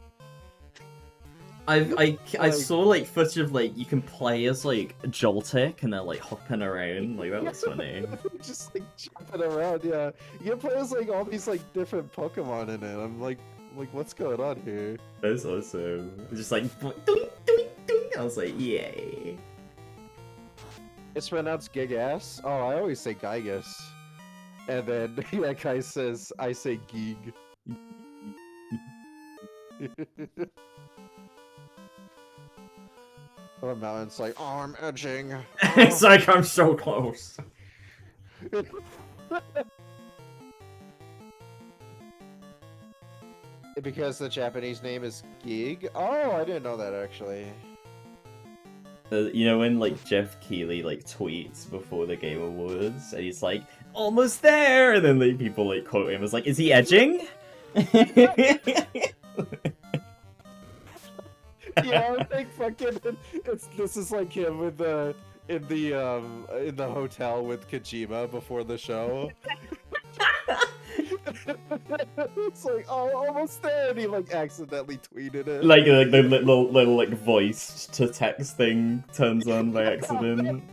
I Like- saw like footage of like you can play as like Joltik and they're like hopping around. Like that looks funny. Just like jumping around, yeah. You can play as like all these like different Pokemon in it. I'm like what's going on here? That's awesome. It's just like doink, doink, doink. I was like, yay. It's pronounced Gigas. Oh, I always say Gigas. And then that guy says, I say Gig. Oh, Mountain's like, oh, I'm edging. It's like I'm so close. Because the Japanese name is Gig? Oh, I didn't know that actually. You know when like Jeff Keighley like tweets before the Game Awards and he's like almost there, and then like people like quote him as like, is he edging? Yeah, I think fucking this is like him with the in the hotel with Kojima before the show. It's like, oh, almost there, and he like accidentally tweeted it. Like the little like voice to text thing turns on by accident.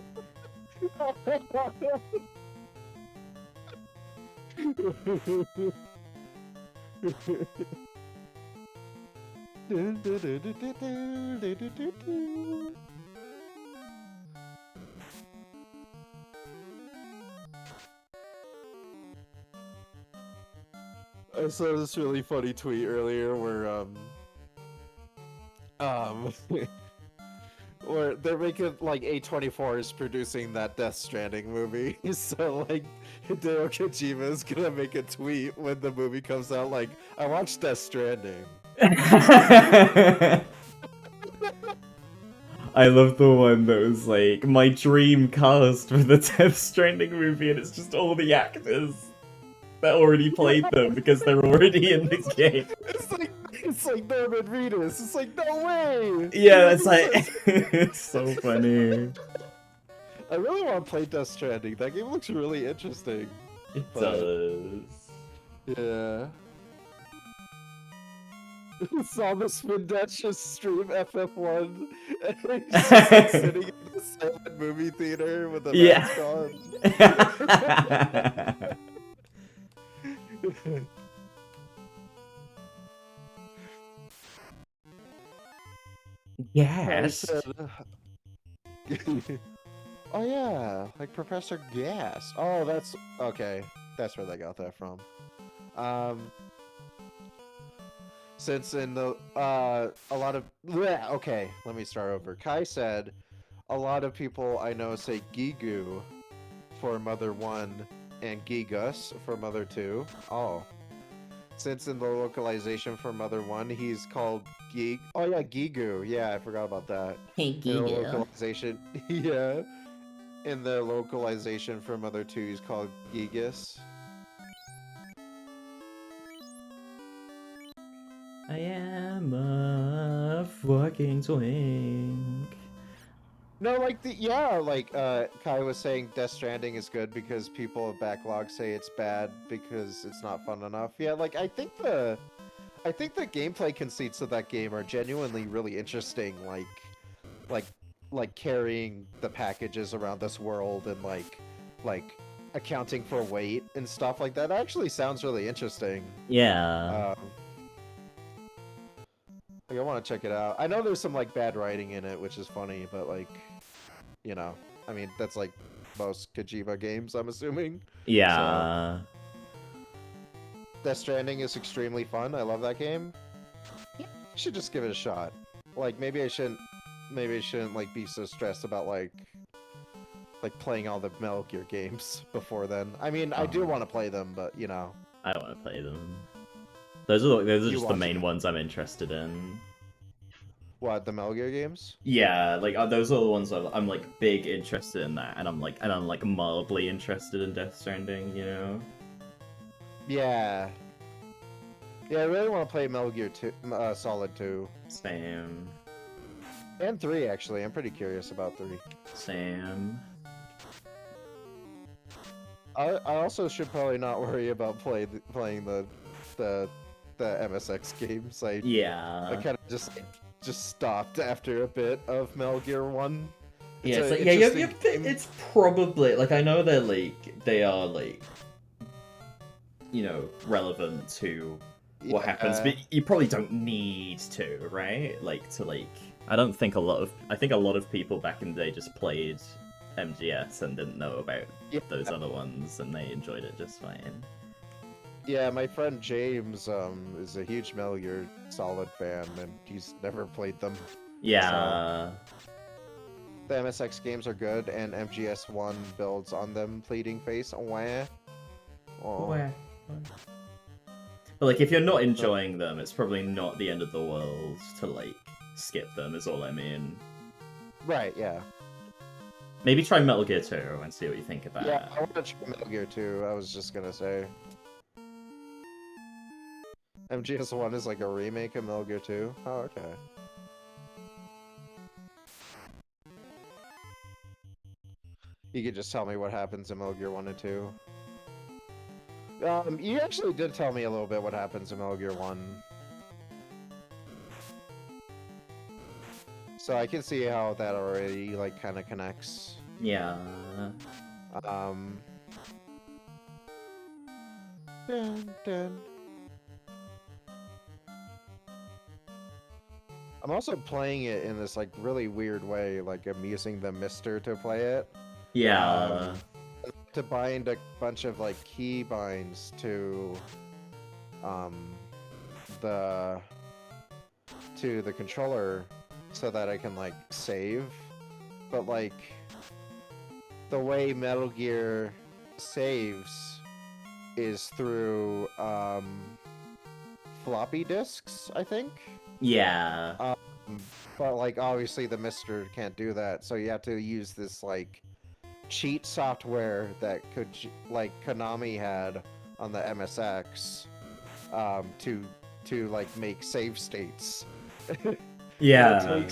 I saw this really funny tweet earlier where where they're making like A24 is producing that Death Stranding movie. So like Hideo Kojima is gonna make a tweet when the movie comes out like, I watched Death Stranding. I love the one that was like my dream cast for the Death Stranding movie, and it's just all the actors that already played them because they're already in the game. It's like Norman Reedus. It's like, no way. Yeah, it's like it's so funny. I really want to play Death Stranding. That game looks really interesting. It But- does. Yeah. Saw the Spindetcha stream FF1 and he's just like, sitting in the silent movie theater with a Yeah. mask on. I Yes. said, oh yeah, like Professor Gas. Oh, that's okay. That's where they got that from. Since in the a lot of bleh, okay, let me start over. Kai said a lot of people I know say Gigu for Mother 1 and Gigus for Mother 2. Oh. Since in the localization for Mother 1, he's called Gig. Oh yeah, Gigu. Yeah, I forgot about that. Hey, In the localization, yeah. In the localization for Mother 2, he's called Gigas. I am a fucking twink. No, like Kai was saying Death Stranding is good because people of backlog say it's bad because it's not fun enough. Yeah, like I think the gameplay conceits of that game are genuinely really interesting, like carrying the packages around this world and like accounting for weight and stuff like that. Actually sounds really interesting. Yeah. Like I want to check it out. I know there's some like bad writing in it, which is funny, but like, you know, I mean that's like most Kojima games, I'm assuming. Yeah. Death Stranding is extremely fun. I love that game. You should just give it a shot. Like maybe I shouldn't like be so stressed about like playing all the Metal Gear games before then. I mean, I do want to play them, but you know. I don't want to play them. Those are You just the want main to- ones I'm interested in. What, the Metal Gear games? Yeah, like those are the ones I'm like big interested in that, and I'm like mildly interested in Death Stranding, you know. Yeah. Yeah, I really want to play Metal Gear 2, Solid 2. Same. And 3, actually. I'm pretty curious about 3. Same. I also should probably not worry about playing the MSX games. I Yeah. kind of just stopped after a bit of Metal Gear 1. Yeah, it's a like, yeah, interesting game. it's probably like I know they are like, you know, relevant to what happens, but you probably don't need to, right? Like to like, I think a lot of people back in the day just played MGS and didn't know about Yeah. those other ones, and they enjoyed it just fine. Yeah, my friend James is a huge Metal Gear Solid fan, and he's never played them. Yeah. The MSX games are good, and MGS1 builds on them. Pleading face, wah. Aw. But like, if you're not enjoying them, it's probably not the end of the world to like skip them. Is all I mean. Right, yeah. Maybe try Metal Gear 2 and see what you think about Yeah, it. I want to try Metal Gear 2, I was just gonna say. MGS1 is like a remake of Metal Gear 2? Oh, okay. You could just tell me what happens in Metal Gear 1 and 2. You actually did tell me a little bit what happens in Metal Gear 1. So I can see how that already, like, kind of connects. Yeah. Dun, dun. I'm also playing it in this, like, really weird way. Like, I'm using the Mister to play it. Yeah. To bind a bunch of, like, key binds to the controller so that I can, like, save. But, like, the way Metal Gear saves is through floppy disks, I think. Yeah. But, like, obviously the Mister can't do that, so you have to use this, like, cheat software that could, like, Konami had on the MSX, to like, make save states. Yeah.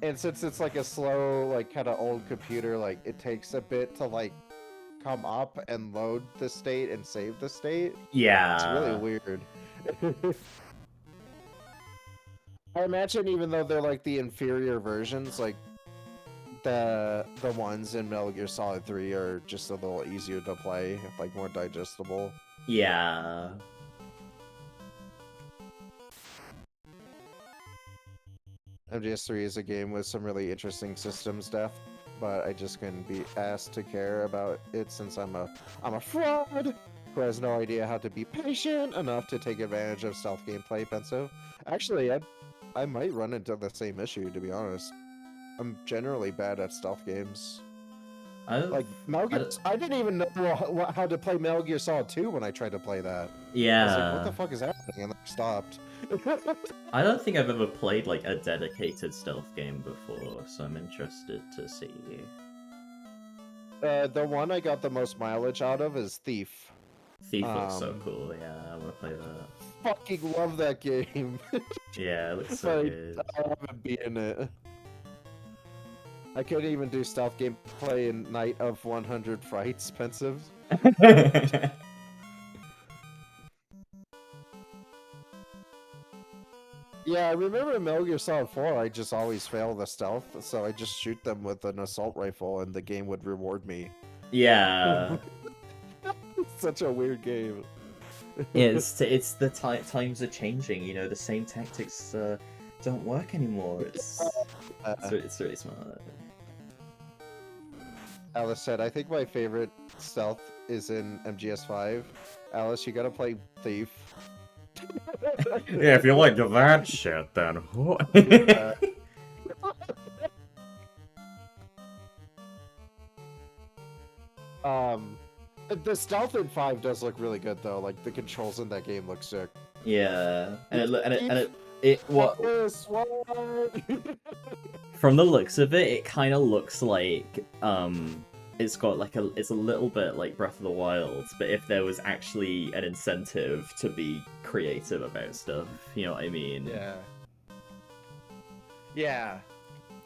And since it's, like, a slow, like, kind of old computer, like, it takes a bit to, like, come up and load the state and save the state. Yeah. It's really weird. I imagine even though they're, like, the inferior versions, like, the ones in Metal Gear Solid 3 are just a little easier to play, like, more digestible. Yeah. MGS3 is a game with some really interesting system stuff, but I just couldn't be asked to care about it since I'm a fraud who has no idea how to be patient enough to take advantage of stealth gameplay. Pensive. Actually, I might run into the same issue, to be honest. I'm generally bad at stealth games. Like, Metal Gear, I didn't even know how to play Metal Gear Solid 2 when I tried to play that. Yeah. I was like, what the fuck is happening? And I stopped. I don't think I've ever played, like, a dedicated stealth game before, so I'm interested to see. The one I got the most mileage out of is Thief. Thief looks so cool, yeah, I wanna play that. Fucking love that game. Yeah, it looks so But good. I haven't beaten it. I couldn't even do stealth gameplay in Night of 100 Frights, Pensive. Yeah, I remember in Metal Gear Solid 4, I just always fail the stealth, so I just shoot them with an assault rifle and the game would reward me. Yeah. It's such a weird game. It's the times are changing, you know, the same tactics don't work anymore. It's really smart. Alice said, I think my favorite stealth is in MGS5. Alice, you gotta play Thief. Yeah, if you like that shit, then what? The stealth in 5 does look really good though. Like, the controls in that game look sick. Yeah, what This one. from the looks of it, it kind of looks like it's got like it's a little bit like Breath of the Wild, but if there was actually an incentive to be creative about stuff, you know what I mean? Yeah. Yeah.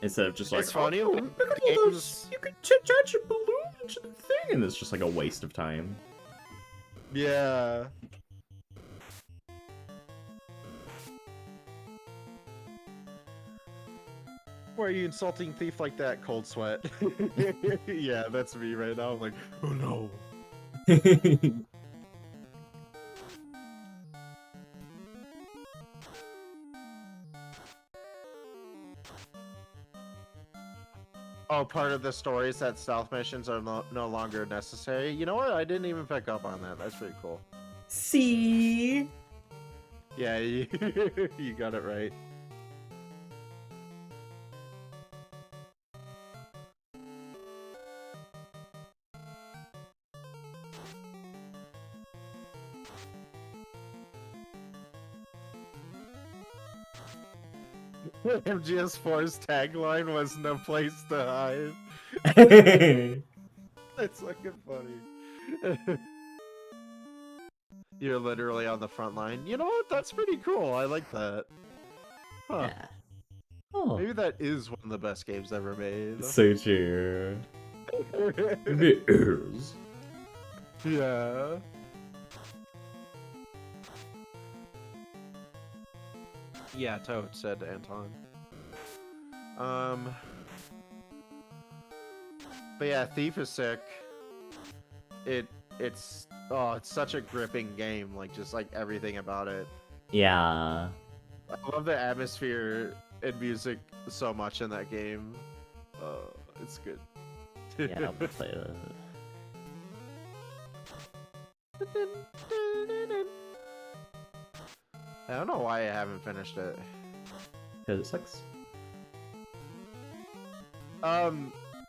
Instead of just like, It's funny, oh, when look at all those, games- you can attach a balloon into the thing, and it's just like a waste of time. Yeah. Why are you insulting Thief like that, Cold Sweat? Yeah, that's me right now. I'm like, oh no. Oh, part of the story is that stealth missions are no longer necessary. You know what? I didn't even pick up on that. That's pretty cool. See? Yeah, you, you got it right. MGS4's tagline was "No place to hide." That's fucking funny. You're literally on the front line. You know what? That's pretty cool. I like that. Huh. Yeah. Oh, Maybe that is one of the best games ever made. so true. It is. Yeah. Yeah, Toad said Anton. But yeah, Thief is sick. It's such a gripping game, like just like everything about it. Yeah. I love the atmosphere and music so much in that game. It's good. Yeah, I'll play that. I don't know why I haven't finished it. Because it sucks.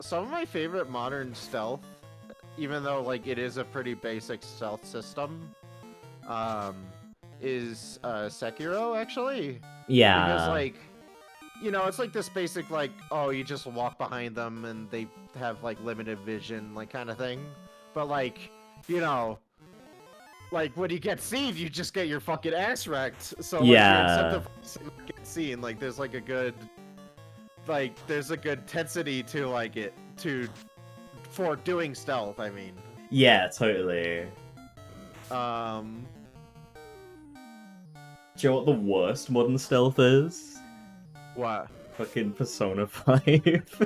Some of my favorite modern stealth, even though like it is a pretty basic stealth system, is Sekiro actually. Yeah. Because like, you know, it's like this basic like, oh, you just walk behind them and they have like limited vision, like kind of thing. But like, you know, like when you get seen, you just get your fucking ass wrecked. So like, Yeah. you're incentivized to not get seen. Like there's like a good, like there's a good intensity to like it for doing stealth. I mean, Yeah, totally. Do you know what the worst modern stealth is? what? Fucking Persona 5.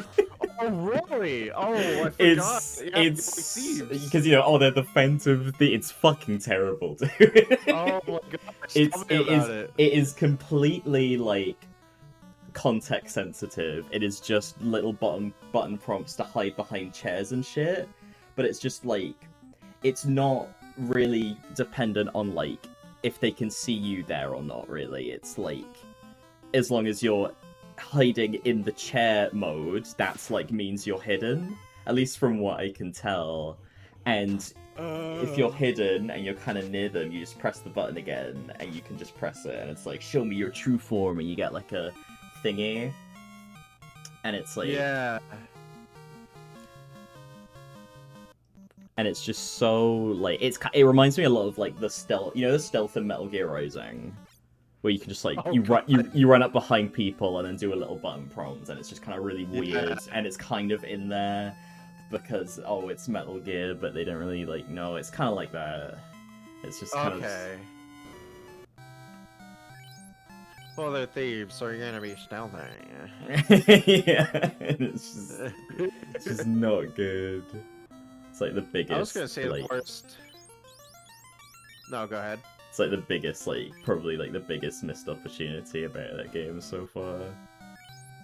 Oh really? Oh, I forgot. It's Yeah, it's thieves. because you know, oh, they're the Phantom. It's fucking terrible, dude. Oh my gosh, tell me about it. It is completely like context sensitive. It is just little button prompts to hide behind chairs and shit. But it's just like it's not really dependent on like if they can see you there or not. Really, it's like as long as you're hiding in the chair mode, that's like means you're hidden. At least from what I can tell. And if you're hidden and you're kind of near them, you just press the button again, and you can just press it, and it's like, show me your true form, and you get like a thingy, and it's like, Yeah. and it's just so like it reminds me a lot of like the stealth, you know, the stealth in Metal Gear Rising, where you can just like Oh, you run up behind people and then do a little button prompt, and it's just kind of really weird, Yeah. and it's kind of in there because oh, it's Metal Gear, but they don't really like know. It's kind of like that. It's just kind Okay. Well, they're thieves, so you're gonna be stealthy. of yeah, and it's just not good. It's like the biggest. I was gonna say like, the worst. No, go ahead. It's like the biggest, like probably like the biggest missed opportunity about that game so far.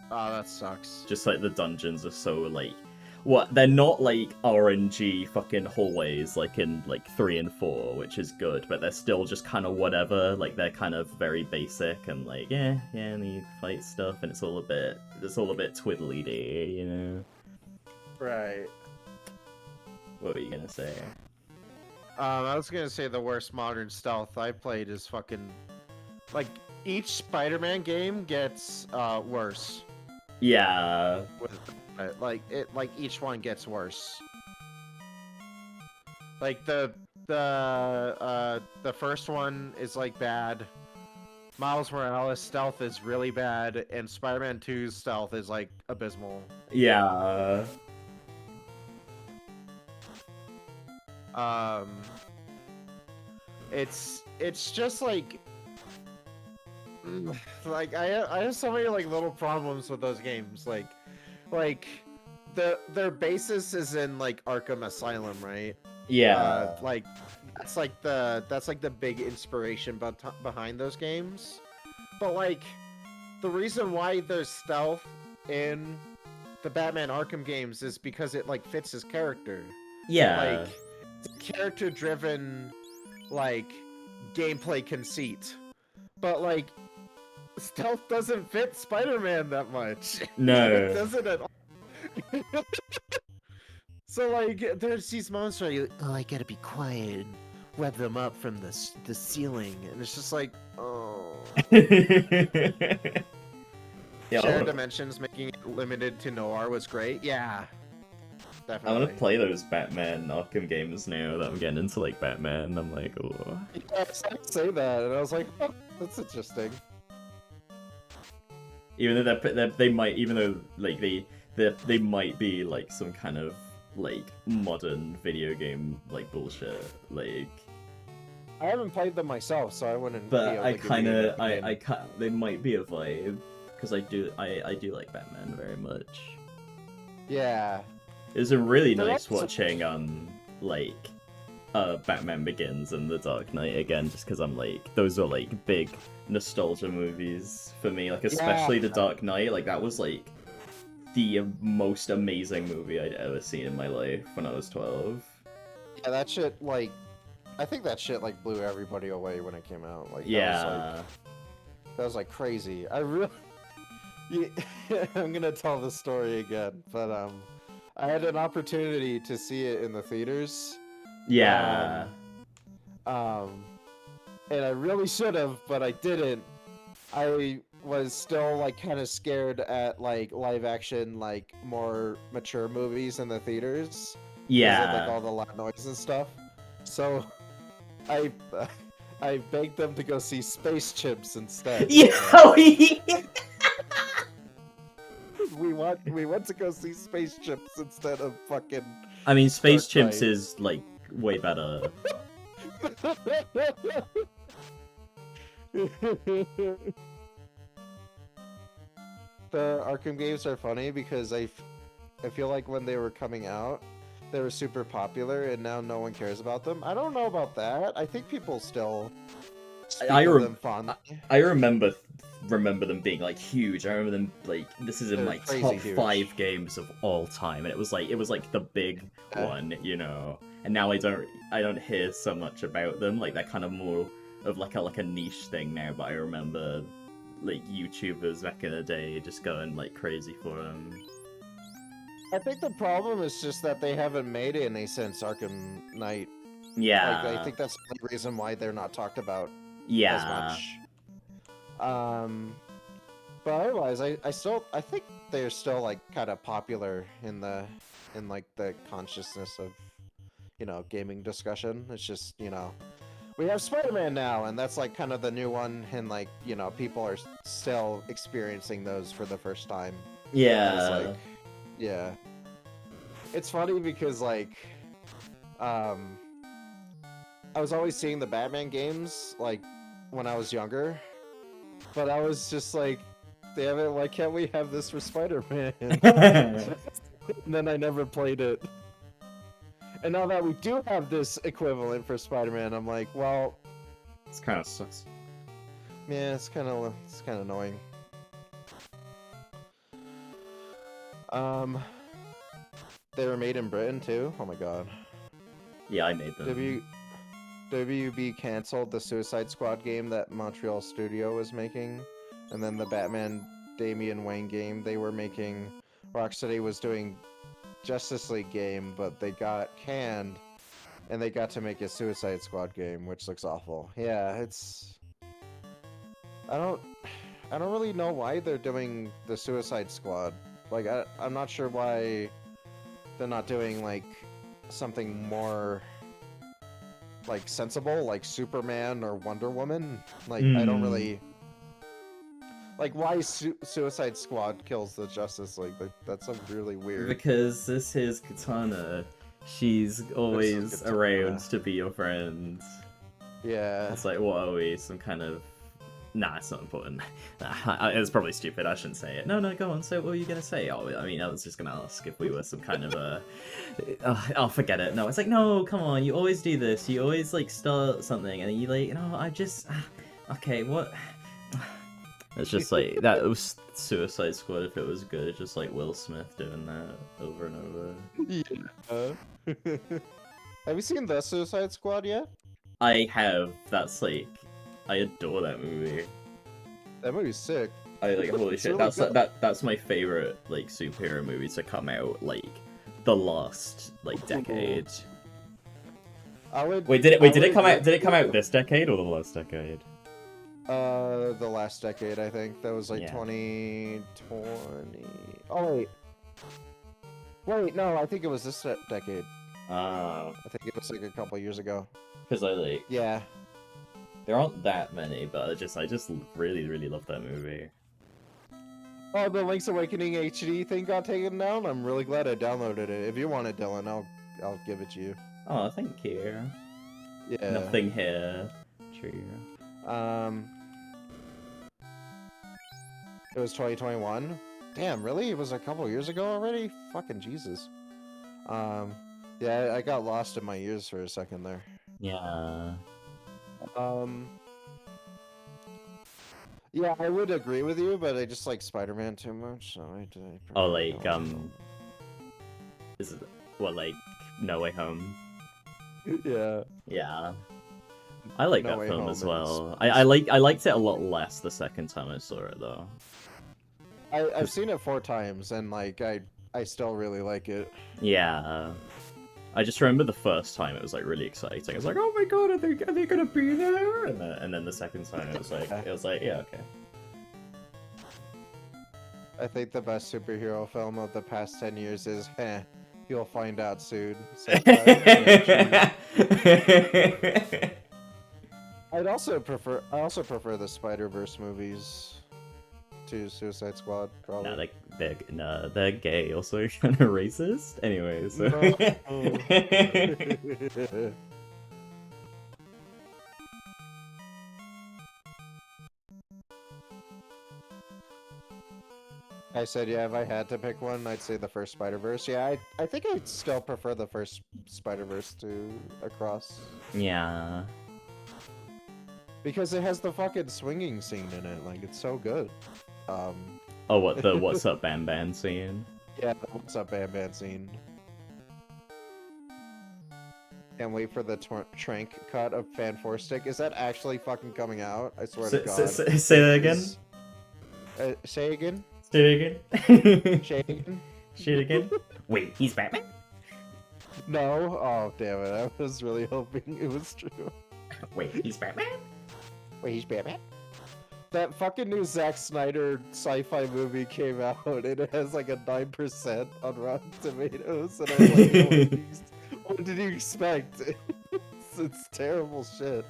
Oh, that sucks. Just like the dungeons are so like, what they're not like RNG fucking hallways like in like 3 and 4, which is good, but they're still just kind of whatever. Like they're kind of very basic and like and you fight stuff, and it's all a bit twiddly-dee, you know. Right. What were you gonna say? I was gonna say the worst modern stealth I played is fucking like each Spider-Man game gets worse. Yeah. With it. Like each one gets worse. Like the first one is like bad. Miles Morales stealth is really bad, and Spider-Man 2's stealth is like abysmal. Yeah. It's just like I have so many like little problems with those games. Like their basis is in like Arkham Asylum, right? Yeah. Like that's like the big inspiration behind those games. But like the reason why there's stealth in the Batman Arkham games is because it like fits his character. Yeah. Like it's a character-driven like gameplay conceit. But like stealth doesn't fit Spider-Man that much. No. It doesn't at all. So like there's these moments where you I gotta be quiet and web them up from the ceiling, and it's just like Yeah, Shared Dimensions making it limited to Noir was great. Yeah. I Definitely. want to play those Batman Arkham games now that I'm getting into like Batman. I'm like, oh. Yeah, I saw you say that, and I was like, oh, that's interesting. Even though they might, even though like they might be like some kind of like modern video game like bullshit. Like, I haven't played them myself, so I wouldn't. be but able I to give you kind an of opinion. they might be a vibe because I do like Batman very much. Yeah. It's a really They're nice also- watching like Batman Begins and The Dark Knight again, just because I'm like, those are like big nostalgia movies for me, like especially The Dark Knight. Like that was like the most amazing movie I'd ever seen in my life when I was 12. Yeah, that shit, like, I think that shit, like, blew everybody away when it came out. Like, Yeah. that was, like, crazy. I really... I'm gonna tell the story again, but, I had an opportunity to see it in the theaters. Yeah. And I really should have, but I didn't. I was still, like, kind of scared at, like, live-action, like, more mature movies in the theaters. Because of, like, Yeah. all the loud noise and stuff. So, I I begged them to go see Space Chimps instead. Yeah. We went to go see Space Chimps instead of fucking. I mean, Space Dark Chimps Knight. is like way better. The Arkham games are funny because I feel like when they were coming out, they were super popular, and now no one cares about them. I don't know about that. I think people still speak I of rem- them fondly. I remember them being like huge. I remember them like, this is in They're my crazy top huge. 5 games of all time, and it was like the big Yeah. one, you know. And now I don't hear so much about them. Like they're kind of more of like a niche thing now. But I remember like YouTubers back in the day just going like crazy for them. I think the problem is just that they haven't made any since Arkham Knight. Yeah. Like, I think that's the only reason why they're not talked about yeah. as much. But otherwise, I think they're still like kind of popular in like the consciousness of, you know, gaming discussion. It's just, you know, we have Spider-Man now, and that's like kind of the new one, and like, you know, people are still experiencing those for the first time. Yeah. It's like, yeah. It's funny because like, I was always seeing the Batman games like when I was younger, but I was just like, damn it, why can't we have this for Spider-Man? And then I never played it. And now that we do have this equivalent for Spider-Man, I'm like, well, It's kind of sucks. yeah, it's kind of annoying. They were made in Britain too. Oh my god. Yeah, I made them. WB canceled the Suicide Squad game that Montreal Studio was making, and then the Batman Damian Wayne game they were making. Rocksteady was doing Justice League game, but they got canned, and they got to make a Suicide Squad game, which looks awful. Yeah, it's. I don't really know why they're doing the Suicide Squad. Like, I'm not sure why they're not doing like something more like sensible, like Superman or Wonder Woman. Like, I don't really like why Suicide Squad kills the Justice League. Like, that's a really weird. Because this is Katana. She's always Katana. around to be your friend. Yeah. It's like, what are we? Some kind of... Nah, it's not important. Nah, it's probably stupid. I shouldn't say it. No, go on. So what were you going to say? Oh, I mean, I was just going to ask if we were some kind of a... Oh, forget it. No, it's like, no, come on. You always do this. You always, like, start something and you like, no, I just... Okay, what... It's just like, that was Suicide Squad if it was good. It's just like Will Smith doing that over and over. Yeah. Have you seen the Suicide Squad yet? I have. That's like... I adore that movie. That movie's sick. I like, holy It's shit, really that's good. that's my favorite like superhero movie to come out like the last like decade. Wait, did it come out? Did it come out this decade or the last decade? The last decade, I think. That was like Yeah. 2020. Oh wait. Wait, no, I think it was this decade. I think it was like a couple years ago. Because I like Yeah. there aren't that many, but I just really love that movie. Oh, the Link's Awakening HD thing got taken down. I'm really glad I downloaded it. If you want it, Dylan, I'll give it to you. Oh, thank you. Yeah. Nothing here. True. It was 2021. Damn, really? It was a couple years ago already? Fucking Jesus. Yeah, I got lost in my years for a second there. Yeah. Yeah, I would agree with you, but I just like Spider-Man too much, so I prefer Oh, like, No Way Home. is it, what, like, No Way Home? Yeah. Yeah. I like No that Way film Home as is- well. I liked it a lot less the second time I saw it, though. I've seen it 4 times, and like I still really like it. Yeah. I just remember the first time it was like really exciting. I was like, "Oh my god, are they gonna be there?" And then the second time it was like, "Yeah, okay." I think the best superhero film of the past 10 years is you'll find out soon. I'd also prefer the Spider-Verse movies to Suicide Squad, probably. No, they're gay. Also, kind of racist. Anyways. No. I said, yeah, if I had to pick one, I'd say the first Spider-Verse. Yeah, I think I'd still prefer the first Spider-Verse to Across. Yeah. Because it has the fucking swinging scene in it. Like, it's so good. Oh, what the What's Up Bam Bam scene? Yeah, the What's Up Bam Bam scene. Can't wait for the Trank cut of Fan 4 Stick. Is that actually fucking coming out? I swear to God. Say that again. Say again? Say it again. Say again? Say it again. Wait, he's Batman? No? Oh, damn it. I was really hoping it was true. Wait, he's Batman? Wait, he's Batman? That fucking new Zack Snyder sci-fi movie came out, and it has like a 9% on Rotten Tomatoes, and I'm like, what did you expect? It's terrible shit.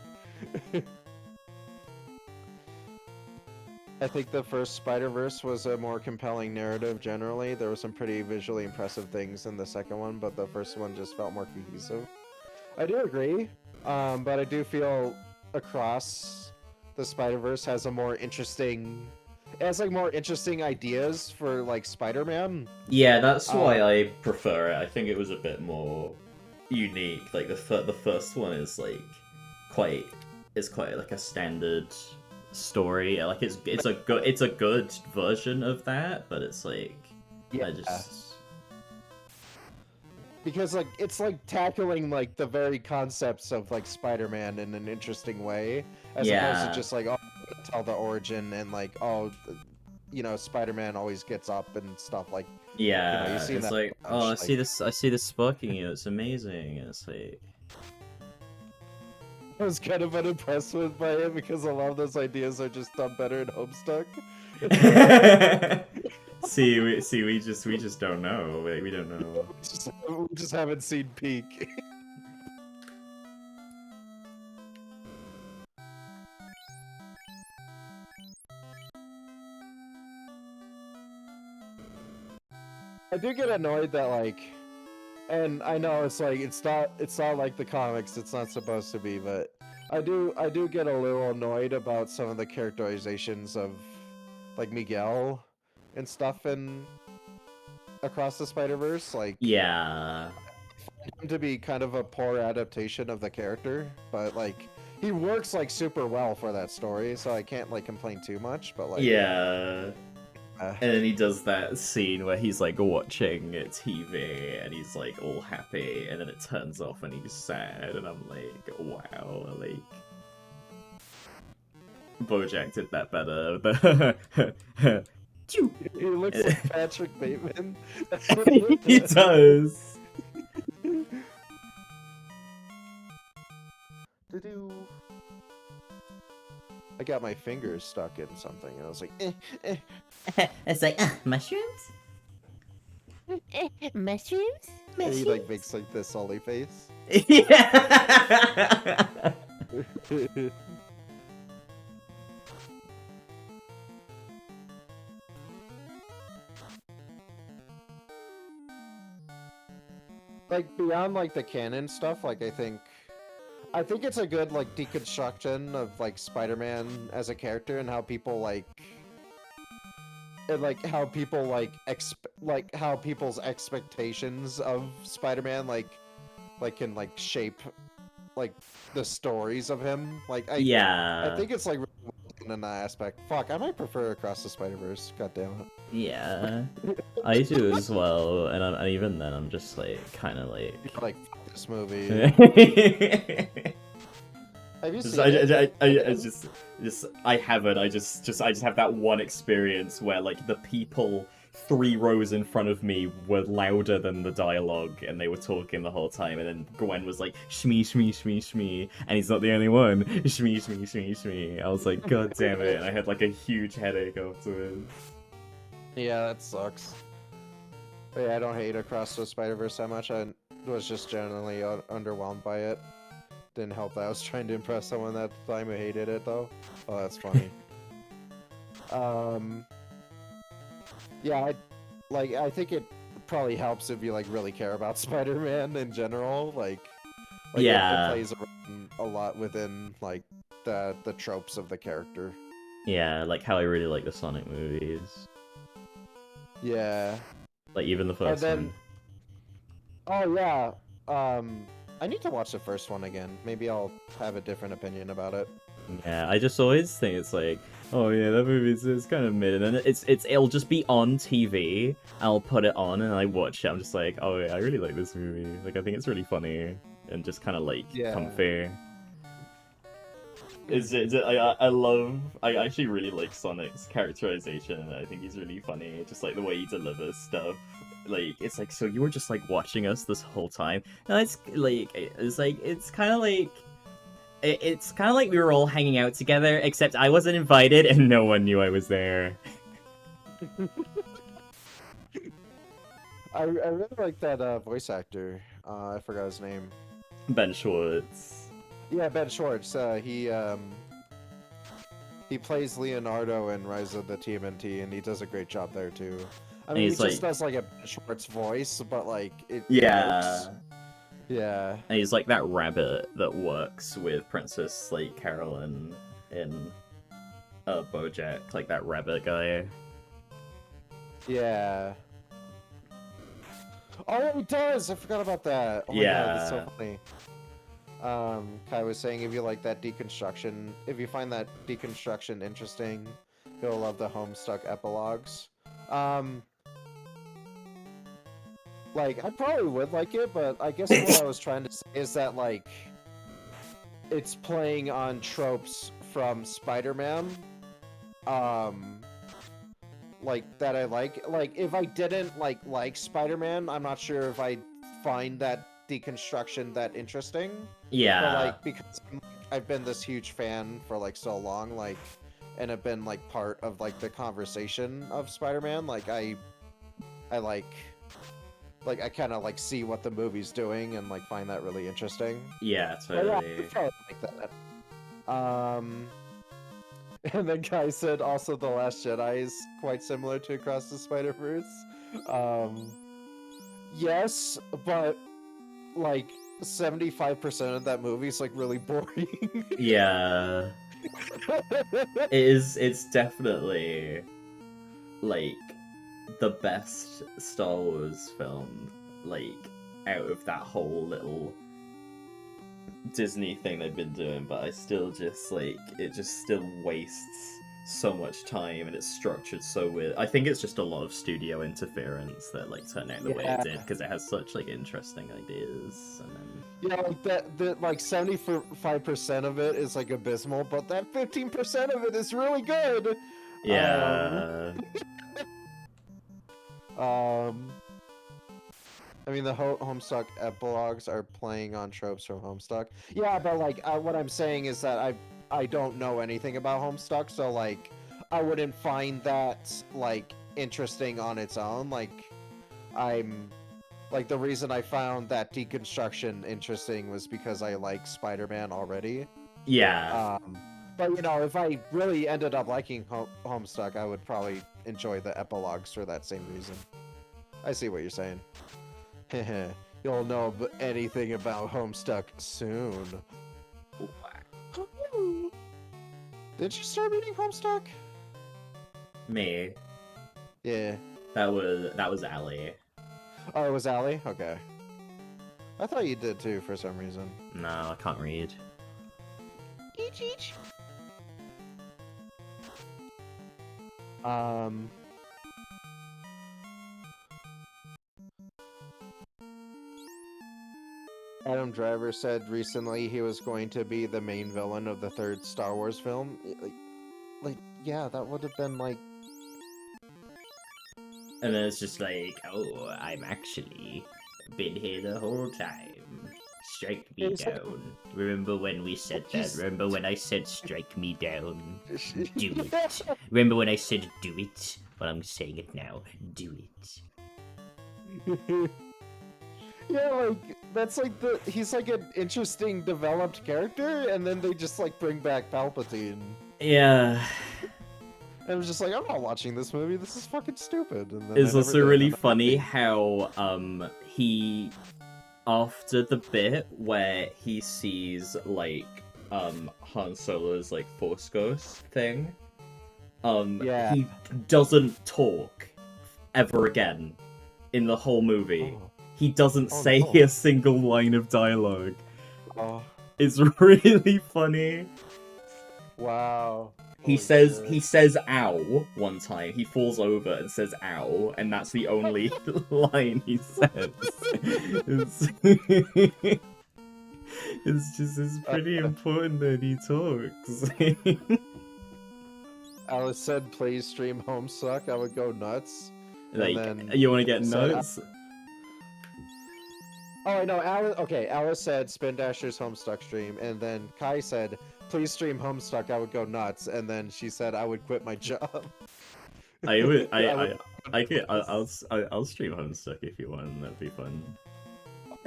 I think the first Spider-Verse was a more compelling narrative generally. There were some pretty visually impressive things in the second one, but the first one just felt more cohesive. I do agree, but I do feel Across the Spider-Verse has a more interesting... It has like more interesting ideas for like Spider-Man. Yeah, that's why I prefer it. I think it was a bit more unique. Like the first one is like quite like a standard story. Like it's a good version of that, but it's like I just because like it's like tackling like the very concepts of like Spider-Man in an interesting way, as opposed to just like tell the origin and like Spider-Man always gets up and stuff like you see it's that like I see this sparking you. It's amazing. It's like I was kind of unimpressed by it because a lot of those ideas are just done better in Homestuck. we just don't know. We don't know. We just haven't seen peak. I do get annoyed that like, and I know it's like it's not like the comics. It's not supposed to be, but I do get a little annoyed about some of the characterizations of like Miguel and stuff in Across the Spider-Verse. Like, yeah, him to be kind of a poor adaptation of the character, but like he works like super well for that story, so I can't like complain too much. But like, yeah. And then he does that scene where he's like watching TV and he's like all happy, and then it turns off and he's sad, and I'm like, wow, like BoJack did that better. he looks like Patrick Bateman. He does. I got my fingers stuck in something, and I was like, It's like, mushrooms? Mushrooms? And he like makes like this Sully face. Yeah. like beyond like the canon stuff, like I think it's a good like deconstruction of like Spider-Man as a character and how people like and like how people like how people's expectations of Spider-Man like can like shape like the stories of him. Like I Yeah. think it's like really well done in that aspect. Fuck, I might prefer Across the Spider-Verse. God damn it. Yeah. I do as well, and even then, I'm just like, kind of like. Like fuck this movie. Have you Just, seen it? I haven't. I just have that one experience where like the people 3 rows in front of me were louder than the dialogue, and they were talking the whole time. And then Gwen was like, "Shmee, shmee, shmee, shmee," and he's not the only one. Shmee, shmee, shmee, shmee. I was like, God damn it! And I had like a huge headache afterwards. Yeah, that sucks. But yeah, I don't hate Across the Spider-Verse that much. I was just generally underwhelmed by it. Didn't help that I was trying to impress someone that time who hated it though. Oh, that's funny. Yeah, I think it probably helps if you like really care about Spider-Man in general. Like Yeah. it plays around a lot within like the tropes of the character. Yeah, like how I really like the Sonic movies. Yeah. Like even the first then- one. Oh yeah. I need to watch the first one again. Maybe I'll have a different opinion about it. Yeah, I just always think it's like, oh yeah, that movie's kind of mid, and then it'll just be on TV. I'll put it on and I watch it. I'm just like, oh yeah, I really like this movie. Like I think it's really funny and just kind of like Yeah. comfy. I actually really like Sonic's characterization. I think he's really funny. Just like the way he delivers stuff. Like it's like, so you were just like watching us this whole time. No, it's kind of like. It's kind of like we were all hanging out together, except I wasn't invited and no one knew I was there. I really like that voice actor. I forgot his name. Ben Schwartz. Yeah, Ben Schwartz. He plays Leonardo in Rise of the TMNT, and he does a great job there too. I mean, he he's just like- does like a Ben Schwartz voice, but like it. Yeah. works. Yeah. And he's like that rabbit that works with Princess like Carolyn in BoJack, like that rabbit guy. Yeah. Oh, he does! I forgot about that. Oh my god, that's so Yeah. funny. Kai was saying if you like that deconstruction, if you find that deconstruction interesting, you'll love the Homestuck epilogues. Like, I probably would like it, but I guess what I was trying to say is that, like, it's playing on tropes from Spider-Man, like, that I like. Like, if I didn't, like Spider-Man, I'm not sure if I'd find that deconstruction that interesting. Yeah. But, like, because I've been this huge fan for, like, so long, like, and have been, like, part of, like, the conversation of Spider-Man, like, I I kind of, like, see what the movie's doing and, like, find that really interesting. Yeah, But yeah, totally. I probably like that. And then Kai said also The Last Jedi is quite similar to Across the Spider-Verse. Yes, but like 75% of that movie is like really boring. Yeah. It's definitely like the best Star Wars film, like out of that whole little Disney thing they've been doing, but I still just like it just still wastes so much time and it's structured so weird. I think it's just a lot of studio interference that like turned out the way it did because it has such like interesting ideas and then Yeah, like that like 75% of it is like abysmal, but that 15% of it is really good. yeah. I mean, the Homestuck epilogues are playing on tropes from Homestuck. Yeah, but like, what I'm saying is that I don't know anything about Homestuck, so like, I wouldn't find that like interesting on its own. Like, the reason I found that deconstruction interesting was because I like Spider-Man already. Yeah. But you know, if I really ended up liking Homestuck, I would probably enjoy the epilogues for that same reason. I see what you're saying. You'll know anything about Homestuck soon. Did you start reading Homestuck? Me. Yeah. That was Ali. Oh, it was Allie? Okay. I thought you did too for some reason. No, I can't read. Each. Um. Adam Driver said recently he was going to be the main villain of the third Star Wars film. Yeah, that would have been like. And then it's just like, oh, I'm actually been here the whole time. Strike me It's like- down. Remember when we said that? He's- Remember when I said strike me down? Do it. Remember when I said do it? Well, I'm saying it now. Do it. Yeah, like that's like he's like an interesting developed character, and then they just like bring back Palpatine. Yeah. And I was just like, I'm not watching this movie. This is fucking stupid. And then It's I never also did. really I'm funny happy. how he after the bit where he sees like Han Solo's like Force Ghost thing, Yeah. he doesn't talk ever again in the whole movie. Oh, He doesn't Oh, say no. a single line of dialogue. oh, It's really funny. wow. He Holy says shit. he says ow one time. He falls over and says ow, and that's the only line he says. It's, it's pretty important that he talks. Alice said, "Please stream Homestuck." I would go nuts. And like, then you want to get said, nuts? Oh, I know. Alice. Okay, Alice said, "Spin Dasher's Homestuck stream," and then Kai said, "Please stream Homestuck." I would go nuts, and then she said, "I would quit my job." I would, would- I'll stream Homestuck if you want. That'd be fun.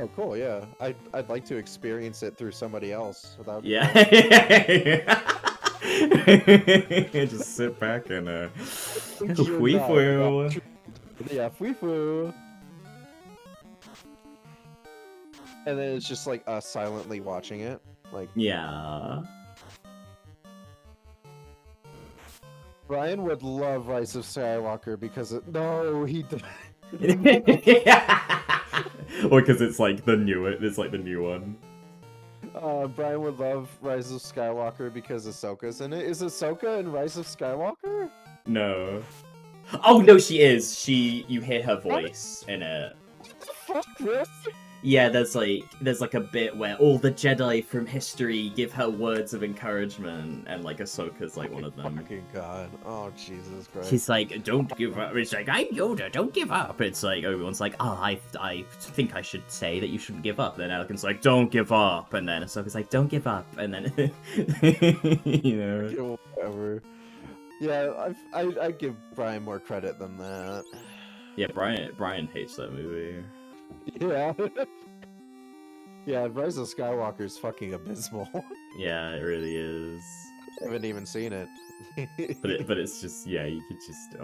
Oh, cool. Yeah, I'd like to experience it through somebody else. Without. Yeah. Just sit back and You're wee not- for Yeah, foo. And then it's just like us silently watching it. Like, Yeah. Brian would love Rise of Skywalker because no, he did. Or because it's like the new one. Brian would love Rise of Skywalker because Ahsoka's in it. Is Ahsoka in Rise of Skywalker? No. Oh no, she is. You hear her voice in it. What the fuck, Chris? Yeah, there's like a bit where all the Jedi from history give her words of encouragement, and like Ahsoka's like one of them. Fucking god. Oh, Jesus Christ. She's like, "Don't give up." It's like, "I'm Yoda. Don't give up." It's like Obi-Wan's like, "Oh, I think I should say that you shouldn't give up." Then Anakin's like, "Don't give up," and then Ahsoka's like, "Don't give up," and then you know. Yeah, whatever. Yeah, I give Brian more credit than that. Yeah, Brian hates that movie. Yeah. Yeah, Rise of Skywalker is fucking abysmal. Yeah, it really is. I haven't even seen it. But it's just, yeah, you could just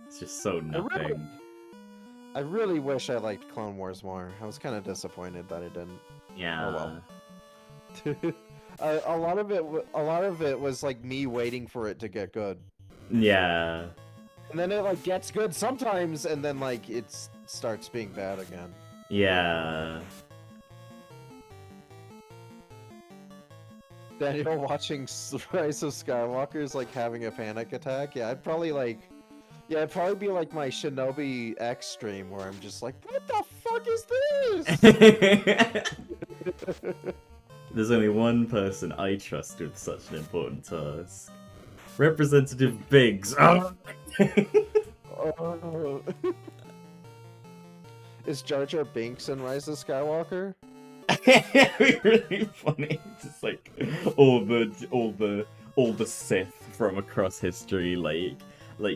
it's just so nothing. I really wish I liked Clone Wars more. I was kind of disappointed that I didn't. Yeah. well. A lot of it was like me waiting for it to get good, Yeah. and then it like gets good sometimes, and then like it starts being bad again. Yeah. Daniel watching Rise of Skywalker is like having a panic attack. Yeah, it'd probably be like my Shinobi X stream where I'm just like, what the fuck is this? There's only one person I trust with such an important task. Representative Biggs. Oh. Oh. Is Jar Jar Binks in Rise of Skywalker? It'd be really funny. Just like all the Sith from across history, like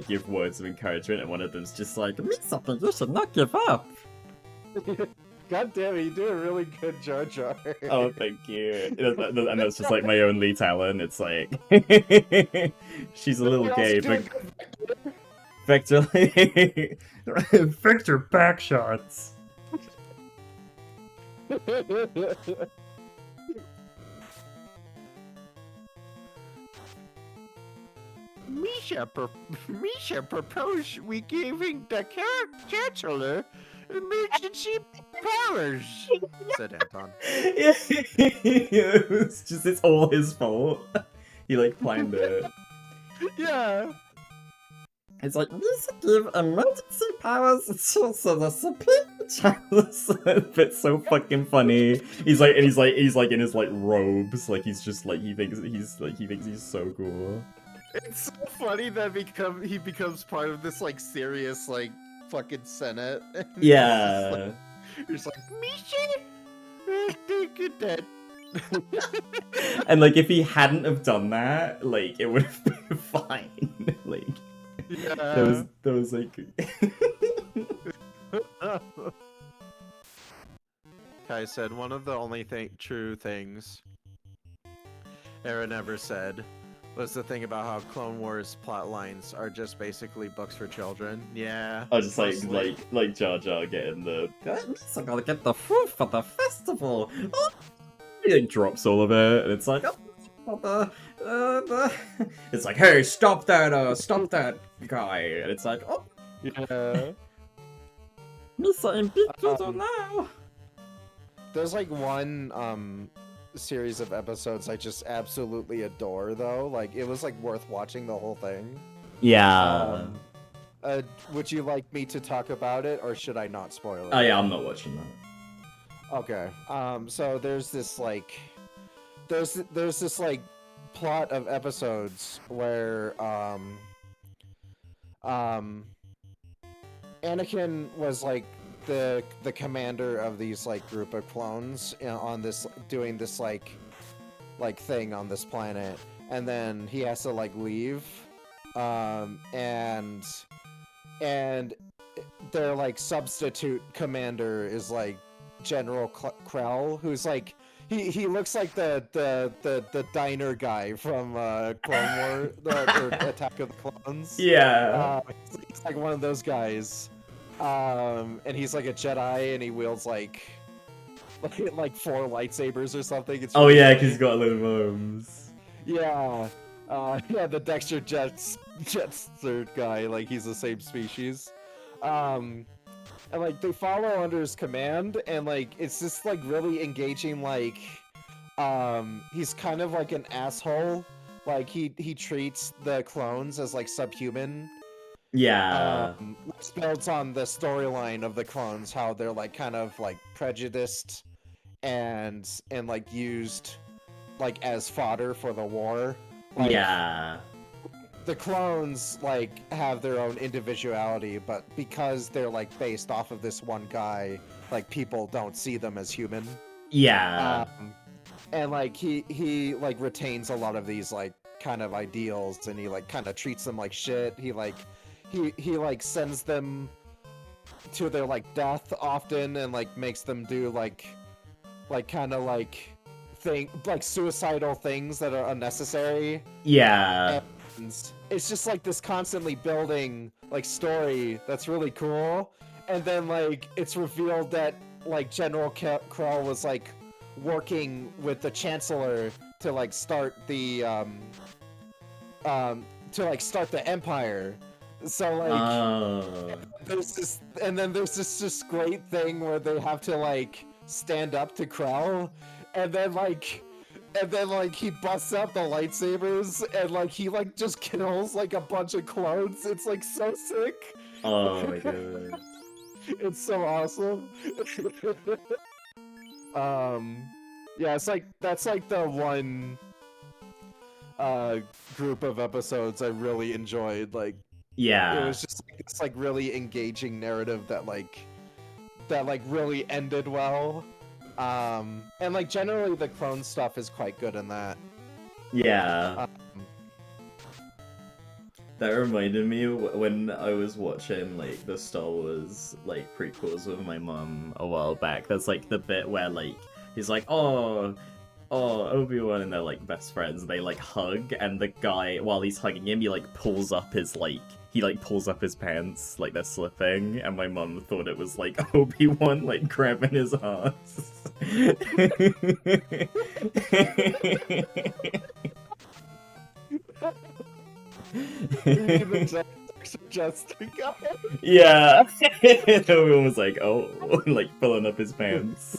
give words of encouragement, and one of them's just like, "Mean something, you should not give up." God damn it, you do a really good Jar Jar. Oh, thank you. And that's just like my only talent. It's like she's a little You gay, also but do a Vector, Vector back shots. Misha proposed we giving the chancellor emergency powers, said Anton. Yeah, it's all his fault. He like planned it. Yeah. It's like, we should give emergency powers to the Supreme Chancellor. It's so fucking funny. He's like in his like robes, like he's just like he thinks he's so cool. It's so funny that he becomes part of this like serious like fucking senate. Yeah. He's like Misha, I think you're dead. And like if he hadn't have done that, like it would have been fine. Like Yeah. that was like Kai said one of the only true things Aaron ever said was the thing about how Clone Wars plot lines are just basically books for children. Yeah. I was just mostly. like Jar Jar getting the I gotta get the fruit for the festival. Oh! He like drops all of it, and it's like it's like, hey, stop that guy, and it's like, oh, Yeah. Misa in big trouble now. There's like one series of episodes I just absolutely adore though. Like it was like worth watching the whole thing. Yeah. Would you like me to talk about it or should I not spoil it? Oh yeah, I'm not watching that. Okay. So there's this like there's this like plot of episodes where Anakin was like the commander of these like group of clones on this doing this like thing on this planet, and then he has to like leave and their like substitute commander is like General Krell, who's like he looks like the diner guy from Clone War or Attack of the Clones. Yeah. He's like one of those guys. And he's like a Jedi, and he wields like 4 lightsabers or something. It's Oh really yeah, funny. because he's got little arms. Yeah. Yeah, the Dexter Jetster guy, like he's the same species. And like they follow under his command, and like it's just like really engaging. Like, he's kind of like an asshole. Like he treats the clones as like subhuman. Yeah. Which builds on the storyline of the clones, how they're like kind of like prejudiced and like used like as fodder for the war. Like, Yeah. the clones like have their own individuality, but because they're like based off of this one guy, like people don't see them as human. Yeah. And like he like retains a lot of these like kind of ideals, and he like kind of treats them like shit. He like sends them to their like death often, and like makes them do like kind of like suicidal things that are unnecessary. Yeah. And it's just like this constantly building like story that's really cool. And then like it's revealed that like General Krell was like working with the Chancellor to like start the Empire. So like there's this great thing where they have to like stand up to Krell, and then he busts out the lightsabers, and like he like just kills like a bunch of clones. It's like so sick. Oh my god. It's so awesome. Yeah, it's like that's like the one group of episodes I really enjoyed. Like it Yeah. was just like this like really engaging narrative that really ended well. And like generally the clone stuff is quite good in that. Yeah. That reminded me when I was watching like the Star Wars like prequels with my mum a while back. There's like the bit where like he's like, oh, Obi-Wan, and they're like best friends. They like hug, and the guy, while he's hugging him, he like pulls up his like he like pulls up his pants like they're slipping, and my mum thought it was like Obi-Wan like grabbing his ass. Even just guy. Yeah, Obi-Wan was like, oh, like pulling up his pants.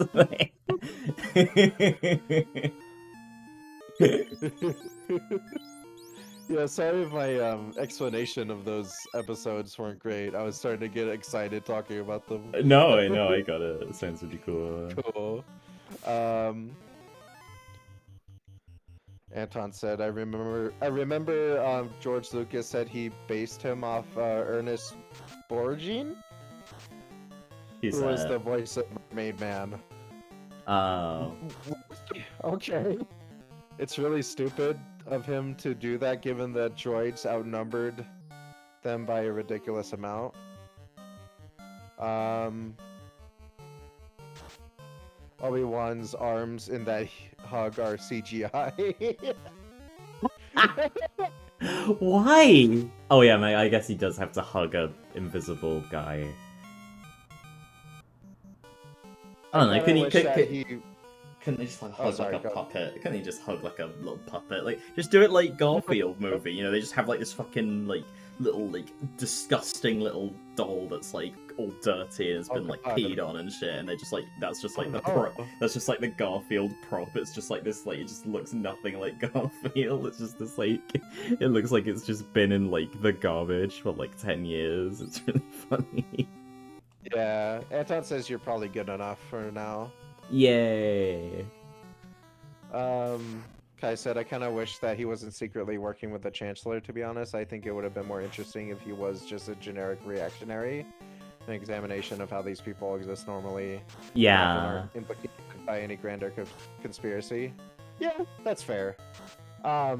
Yeah, sorry if my explanation of those episodes weren't great. I was starting to get excited talking about them. No, I know, I got it. It sounds pretty cool. Cool. Anton said, I remember George Lucas said he based him off Ernest Borgnine, He's who was the voice of Mermaid Man. oh. Okay. It's really stupid of him to do that given that droids outnumbered them by a ridiculous amount. Obi-Wan's arms in that hug are CGI. Why? Oh yeah, I guess he does have to hug a invisible guy. I don't know. kinda wish that Couldn't they just like Oh, hug sorry, like a go. puppet? Couldn't they just hug like a little puppet? Like, just do it like Garfield movie. You know, they just have like this fucking like little like disgusting little doll that's like all dirty and has Oh, been like God. peed on and shit, and they just like that's just like the Oh. prop. That's just like the Garfield prop. It's just like this like it just looks nothing like Garfield. It's just this like it looks like it's just been in like the garbage for like 10 years. It's really funny. Yeah, Anton says you're probably good enough for now. Yay. Kai said, I kind of wish that he wasn't secretly working with the Chancellor, to be honest. I think it would have been more interesting if he was just a generic reactionary. An examination of how these people exist normally. Often Yeah. aren't implicated by any grander conspiracy. Yeah, that's fair. I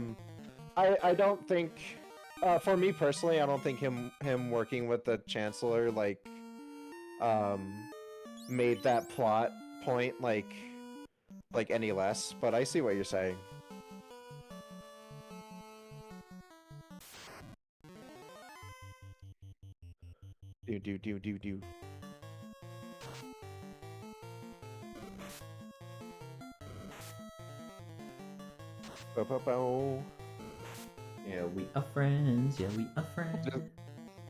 don't think, for me personally, I don't think him working with the Chancellor, like, made that plot point, like any less, but I see what you're saying. Do. Bo. Yeah, we are friends. Yeah, we are friends.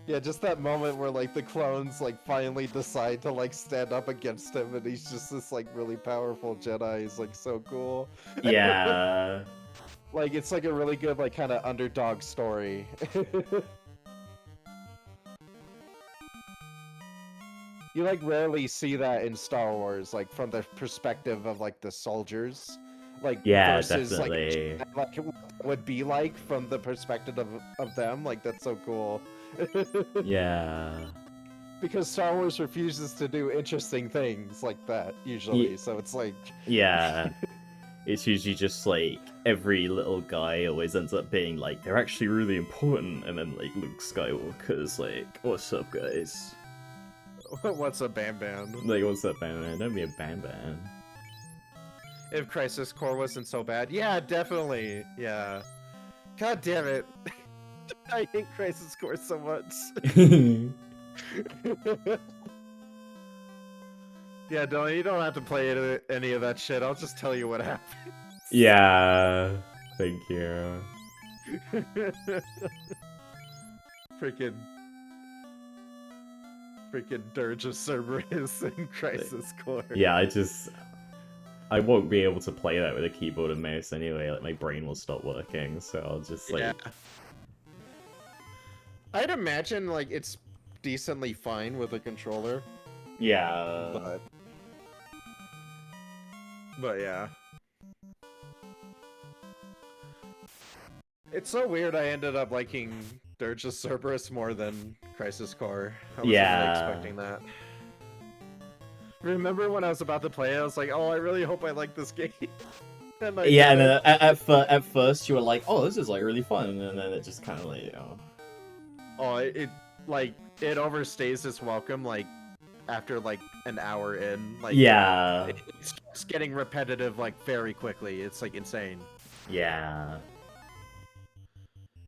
Yeah, just that moment where like the clones like finally decide to like stand up against him, and he's just this like really powerful Jedi. He's like so cool. Yeah. Like it's like a really good like kind of underdog story. You like rarely see that in Star Wars, like from the perspective of like the soldiers, like Yeah, versus definitely. like what it would be like from the perspective of them. Like that's so cool. Yeah. Because Star Wars refuses to do interesting things like that usually, Ye- so it's like Yeah. It's usually just like every little guy always ends up being like, they're actually really important, and then like Luke Skywalker's like, what's up, guys? what's a Bam Bam? Like, what's up, man? Don't be a Bam Bam. If Crisis Core wasn't so bad, yeah, definitely, yeah. God damn it, I hate Crisis Core so much. Yeah, you don't have to play any of that shit. I'll just tell you what happened. Yeah. Thank you. Freaking Dirge of Cerberus in Crisis Core. Yeah, I won't be able to play that with a keyboard and mouse anyway. Like, my brain will stop working, so I'll just like. Yeah. I'd imagine like it's decently fine with a controller, Yeah. but yeah. It's so weird I ended up liking Dirge of Cerberus more than Crisis Core. I wasn't Yeah. really expecting that. Remember when I was about to play it, I was like, oh, I really hope I like this game. And I Yeah, and didn't. at first you were like, oh, this is like really fun, and then it just kind of like, oh. Oh, it like it overstays its welcome like after like an hour in. Like Yeah. it's just getting repetitive like very quickly. It's like insane. Yeah.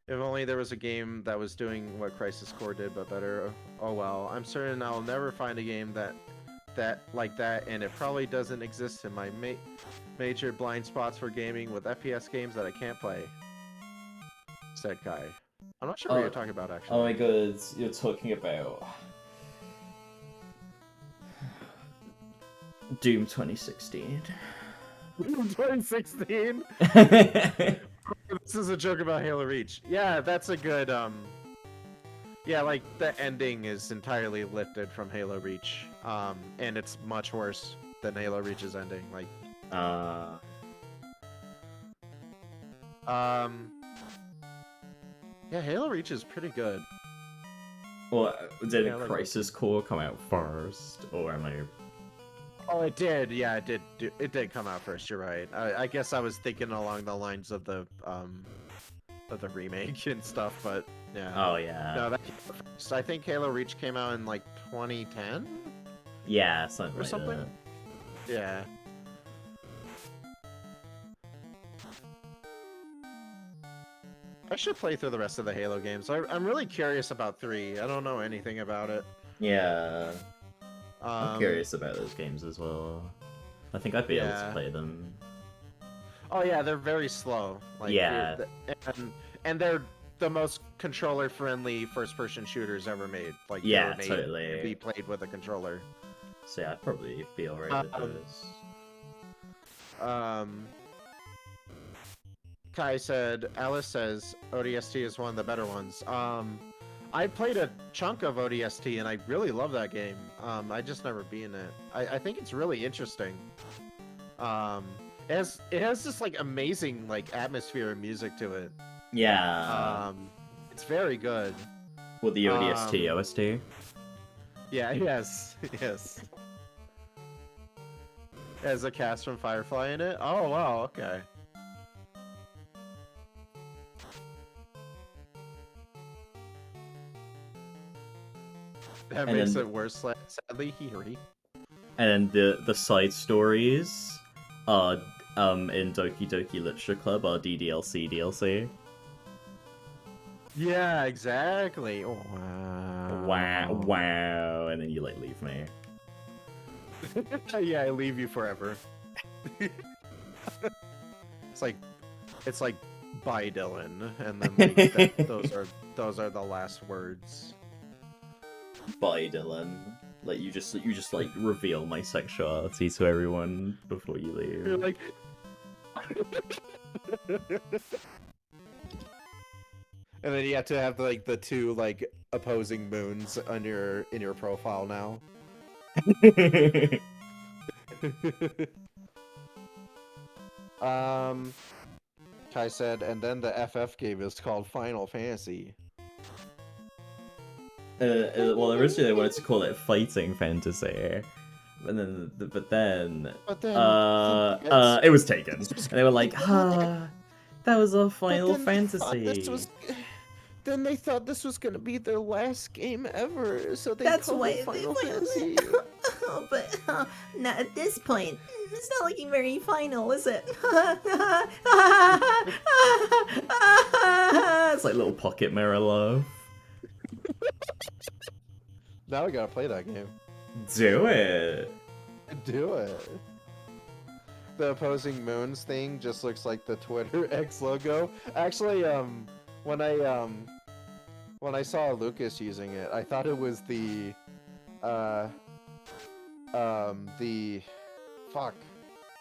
If only there was a game that was doing what Crisis Core did, but better. Oh well. I'm certain I'll never find a game that like that, and it probably doesn't exist in my major blind spots for gaming with FPS games that I can't play. Said Kai. I'm not sure what you're talking about, actually. Oh my god, you're talking about Doom 2016. 2016. This is a joke about Halo Reach. Yeah, that's a good yeah, like the ending is entirely lifted from Halo Reach. And it's much worse than Halo Reach's ending. Like yeah, Halo Reach is pretty good. Well, did Yeah, like- Crisis Core come out first, or am I? Oh, it did. Yeah, it did. It did come out first. You're right. I guess I was thinking along the lines of the remake and stuff, but yeah. Oh yeah. No, that came out first. I think Halo Reach came out in like 2010. Yeah, something Or like something? that. Yeah. I should play through the rest of the Halo games. I'm really curious about 3. I don't know anything about it. Yeah, I'm Um, curious about those games as well. I think I'd be able to yeah. play them. Oh yeah, they're very slow. Like, Yeah. and they're the most controller-friendly first-person shooters ever made. Like, they Yeah, were made totally. to be played with a controller. So yeah, I'd probably be alright with Um, those. Kai said, Alice says ODST is one of the better ones. I played a chunk of ODST and I really love that game. I just never beaten it. I think it's really interesting. It has this like amazing like atmosphere and music to it. Yeah. It's very good. What the ODST, OST? Yeah, yes, yes. It has a cast from Firefly in it. Oh wow, okay. That And makes then- it worse, sadly, Hiri. And then the side stories are in Doki Doki Literature Club are DDLC DLC. Yeah, exactly. Oh, wow. Wow, and then you like leave me. Yeah, I leave you forever. it's like bye Dylan, and then like those are the last words. Bye, Dylan. Like you just like reveal my sexuality to everyone before you leave. You're like And then you have to have like the two like opposing moons on in your profile now. Kai said, and then the FF game is called Final Fantasy. Well, originally they wanted to call it Fighting Fantasy, but then But then it was taken, and they were like, ah, that was a Final Fantasy. Then they thought this was gonna be their last game ever, so they That's called why it Final Fantasy. But not at this point. It's not looking very final, is it? It's like little pocket mirror love. Now we gotta play that game. Do it. Do it. The opposing moons thing just looks like the Twitter X logo. Actually, when I saw Lucas using it, I thought it was the fuck.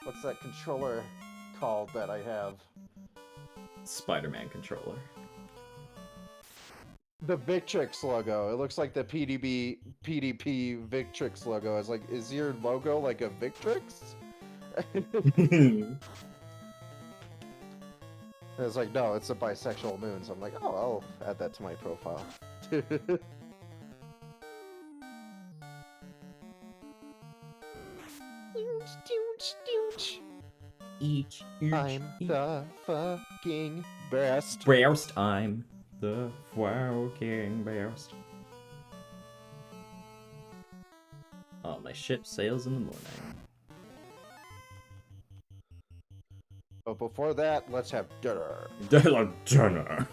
What's that controller called that I have? Spider-Man controller. The Victrix logo. It looks like the PDP Victrix logo. I was like, is your logo like a Victrix? I was like, no, it's a bisexual moon. So I'm like, oh, I'll add that to my profile. I'm the fucking best. Best, I'm the fucking best. Oh, my ship sails in the morning. But before that, let's have dinner. Dinner.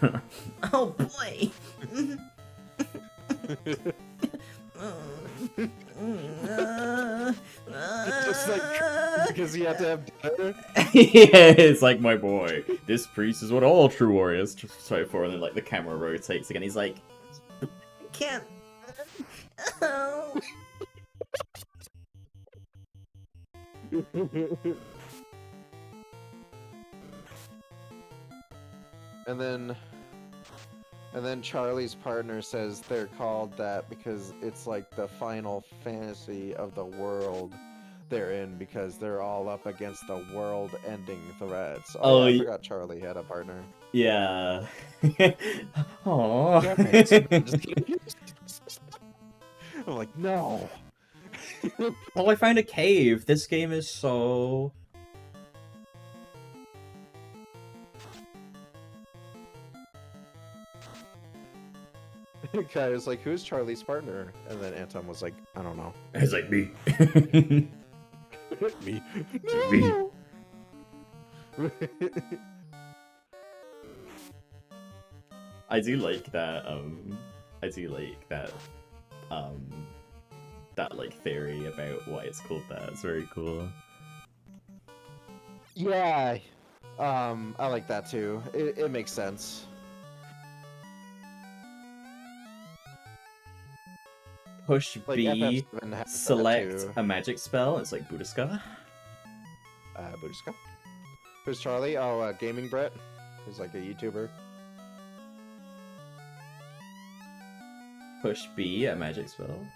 Oh boy. Just like because you have to have dinner. Yeah, it's like, my boy, this priest is what all true warriors try for, and then like the camera rotates again. He's like, Can't. Oh. And then Charlie's partner says they're called that because it's like the final fantasy of the world they're in, because they're all up against the world-ending threats. Oh, I y- forgot Charlie had a partner. yeah. Damn it. Just kidding. I'm like, no. Oh, I found a cave. This game is so... Guy was like, who's Charlie's partner? And then Anton was like, I don't know. It's like me. Me. Me. I do like that, that like theory about why it's called that. It's very cool. Yeah, I like that too. It makes sense. Push Like B, FF7 has that select too. a magic spell. It's like Buddhiska. Buddhiska. Who's Charlie? Oh, Gaming Brett. He's like a YouTuber. Push B, a magic spell.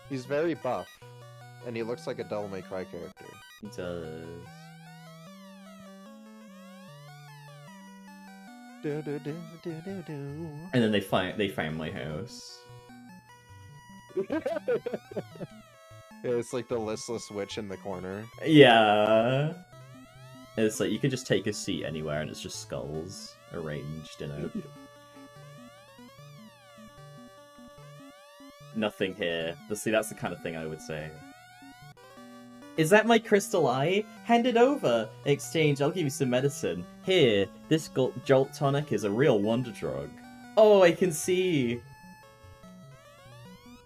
He's very buff, and he looks like a Devil May Cry character. He does. And then they found my house. It's like the listless witch in the corner. Yeah. It's like you can just take a seat anywhere and it's just skulls arranged in a... Nothing here. See, that's the kind of thing I would say. Is that my crystal eye? Hand it over! Exchange, I'll give you some medicine. Here, this Jolt tonic is a real wonder drug. Oh, I can see!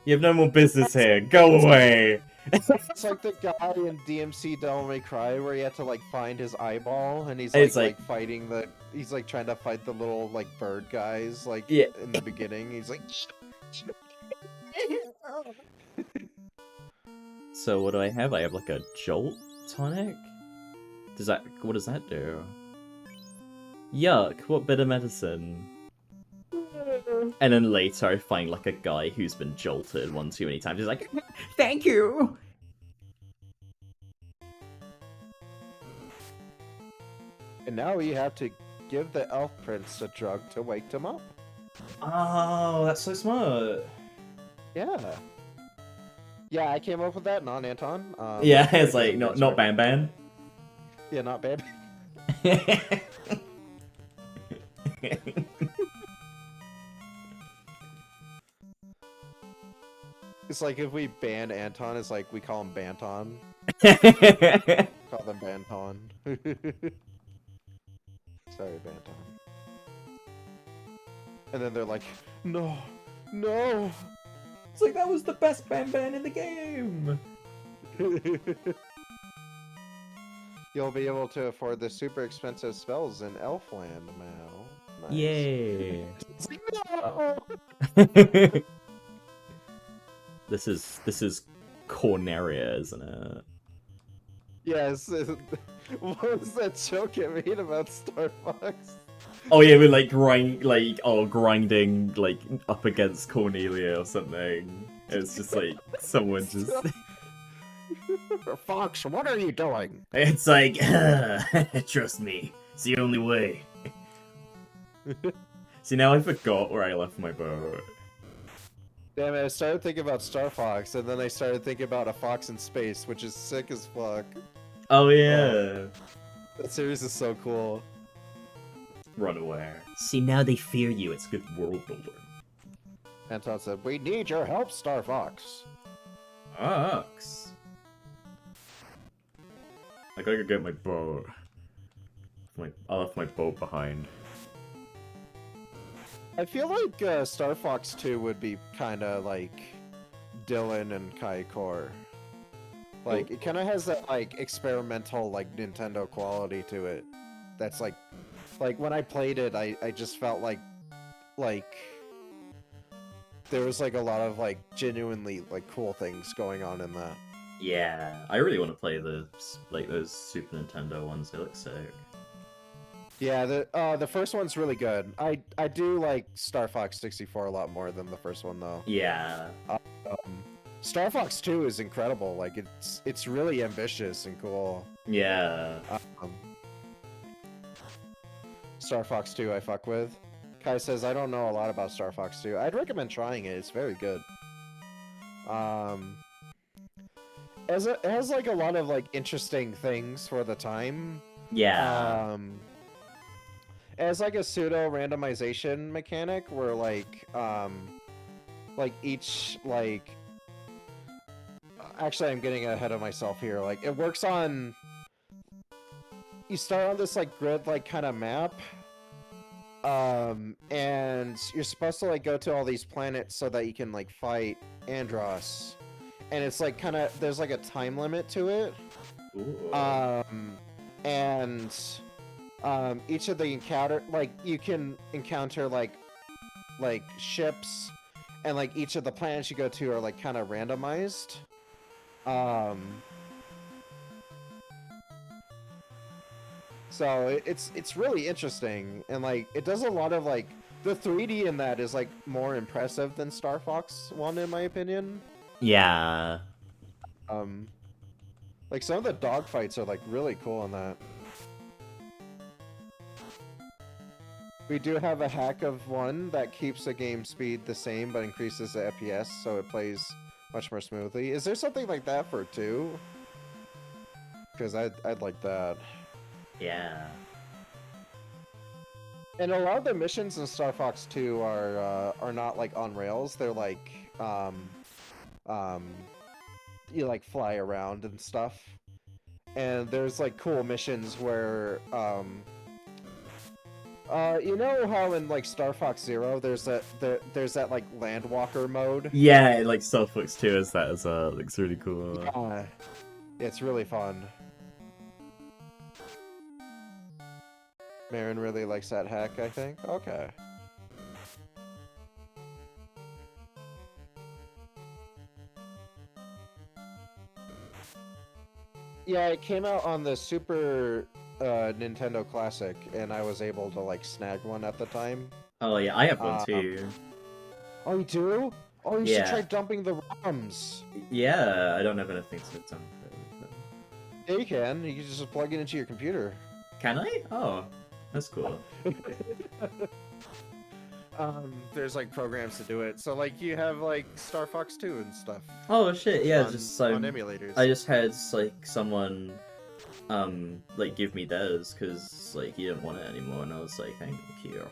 You have no more business here. Go away! It's like the guy in DMC Devil May Cry where he had to like find his eyeball, and he's like, It's like- fighting the. He's like trying to fight the little like bird guys like Yeah. in the beginning. He's like. So what do I have? I have like a Jolt tonic? What does that do? Yuck, what bit of medicine? And then later I find like a guy who's been jolted one too many times. He's like, thank you! And now you have to give the elf prince a drug to wake him up. Oh, that's so smart. Yeah. Yeah, I came up with that, not Anton. Yeah, it's like, not Ban Ban. Yeah, not bad. It's like if we ban Anton, it's like we call him Banton. Call them Banton. Sorry, Banton. And then they're like, no, no. It's like, that was the best Ban Ban in the game! You'll be able to afford the super expensive spells in Elfland now. Nice. Yay! It's like, no! This is Corneria, isn't it? Yes. What was that joke I made about Star Fox? Oh yeah, we're like grinding like up against Cornelia or something. It's just like someone just. Fox, what are you doing? It's like, trust me, it's the only way. See, now I forgot where I left my boat. Damn it, I started thinking about Star Fox, and then I started thinking about A Fox in Space, which is sick as fuck. Oh yeah. That series is so cool. Run away. See, now they fear you. It's good world building. Anton said, we need your help, Star Fox. Ox. I gotta go get my bow. left my boat behind. I feel like Star Fox 2 would be kind of like Dylan and Kai Core. Like, it kind of has that, like, experimental, like, Nintendo quality to it. That's, like, when I played it, I just felt like, there was, like, a lot of, like, genuinely, like, cool things going on in that. Yeah, I really want to play those Super Nintendo ones. They look sick. Yeah, the first one's really good. I do like Star Fox 64 a lot more than the first one, though. Yeah. Star Fox 2 is incredible. Like, it's really ambitious and cool. Yeah. Star Fox 2 I fuck with. Kai says, I don't know a lot about Star Fox 2. I'd recommend trying it. It's very good. It has like a lot of like interesting things for the time. Yeah. It has like a pseudo randomization mechanic where like each like actually I'm getting ahead of myself here. Like it works on you start on this like grid like kind of map. And you're supposed to like go to all these planets so that you can like fight Andross. And it's like kind of there's like a time limit to it. Ooh. And each of the encounter like you can encounter like ships, and like each of the planets you go to are like kind of randomized. So it's really interesting, and like it does a lot of like the 3D in that is like more impressive than Star Fox 1 in my opinion. Yeah. Like some of the dogfights are like really cool in that. We do have a hack of one that keeps the game speed the same but increases the FPS so it plays much more smoothly. Is there something like that for 2? Because I'd like that. Yeah. And a lot of the missions in Star Fox 2 are not like on rails. They're like you like fly around and stuff. And there's like cool missions where you know how in like Star Fox Zero there's that like Landwalker mode? Yeah, like Star Fox 2 is that as well. Looks really cool. Yeah, it's really fun. Marin really likes that hack, I think. Okay. Yeah, it came out on the Super Nintendo Classic, and I was able to like snag one at the time. Oh yeah, I have one too. Oh, you do? Oh, you Yeah. should try dumping the ROMs. Yeah, I don't have anything to dump. Yeah, you can. You can just plug it into your computer. Can I? Oh, that's cool. There's like programs to do it. So like you have like Star Fox 2 and stuff. Oh shit, yeah, on, just on emulators. I just had like someone like give me theirs because like he didn't want it anymore, and I was like, thank you.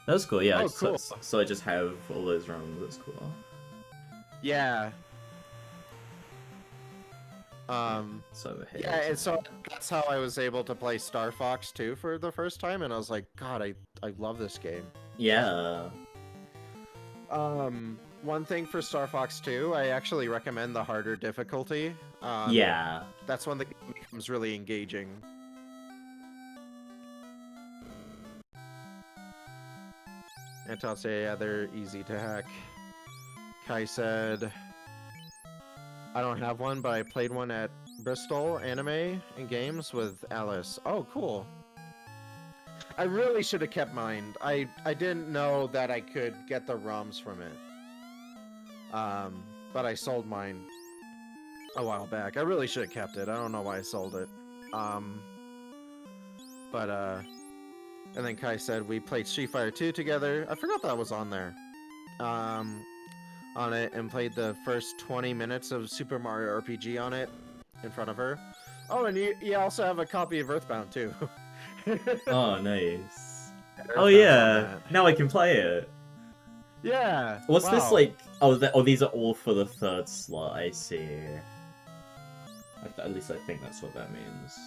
That's cool. Yeah, Oh, cool. So I just have all those ROMs. That's cool. Yeah. So here. Yeah, and so that's how I was able to play Star Fox 2 for the first time, and I was like, God, I love this game. Yeah. One thing for Star Fox 2, I actually recommend the harder difficulty. Yeah. That's when the game becomes really engaging. Anton said, yeah, they're easy to hack. Kai said, I don't have one, but I played one at Bristol Anime and Games with Alice. Oh, cool. I really should have kept mine. I didn't know that I could get the ROMs from it. But I sold mine a while back. I really should have kept it. I don't know why I sold it. And then Kai said we played Street Fighter 2 together. I forgot that was on there. On it, and played the first 20 minutes of Super Mario RPG on it in front of her. Oh, and you also have a copy of Earthbound too. Oh, nice. Earthbound's Oh on yeah. that. Now I can play it. Yeah. What's this wow. like? Oh, these are all for the third slot. I see. At least I think that's what that means.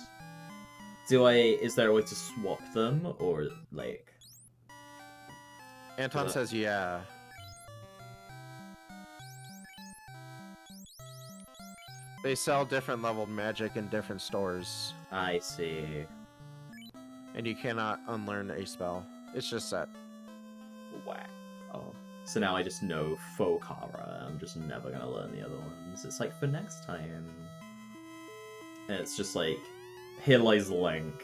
Is there a way to swap them, or like? Anton says yeah. They sell different level magic in different stores, I see. and you cannot unlearn a spell. It's just set. Wow. Oh. So now I just know Fokara. I'm just never gonna learn the other ones. It's like for next time. And it's just like, here lies Link.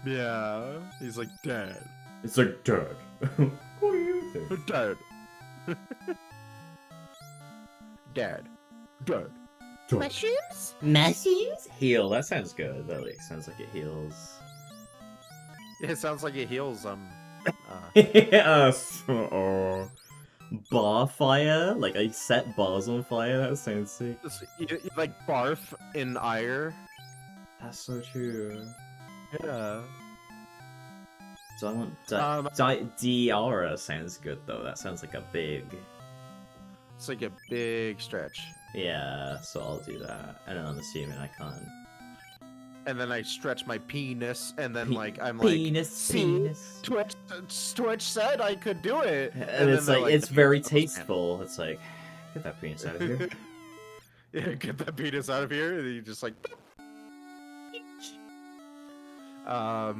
Yeah, he's like dead. It's like, Dad. What do you think? Dead. Dead. Dead. Mushrooms? Mushrooms? Heal. That sounds good. That like sounds like it heals. It sounds like it heals Yes. Bar fire? Like I set bars on fire? That sounds sick. you like barf in ire. That's so true. Yeah. So I want Diara sounds good though. That sounds like a big. It's like a big stretch. Yeah, so I'll do that. And then I'm assuming I can't. And then I stretch my penis, and then I'm penis, see, penis. Twitch said I could do it. And it's then like they're it's "The very penis goes tasteful. It's like, get that penis out of here. in." Yeah, get that penis out of here, and then you just like. I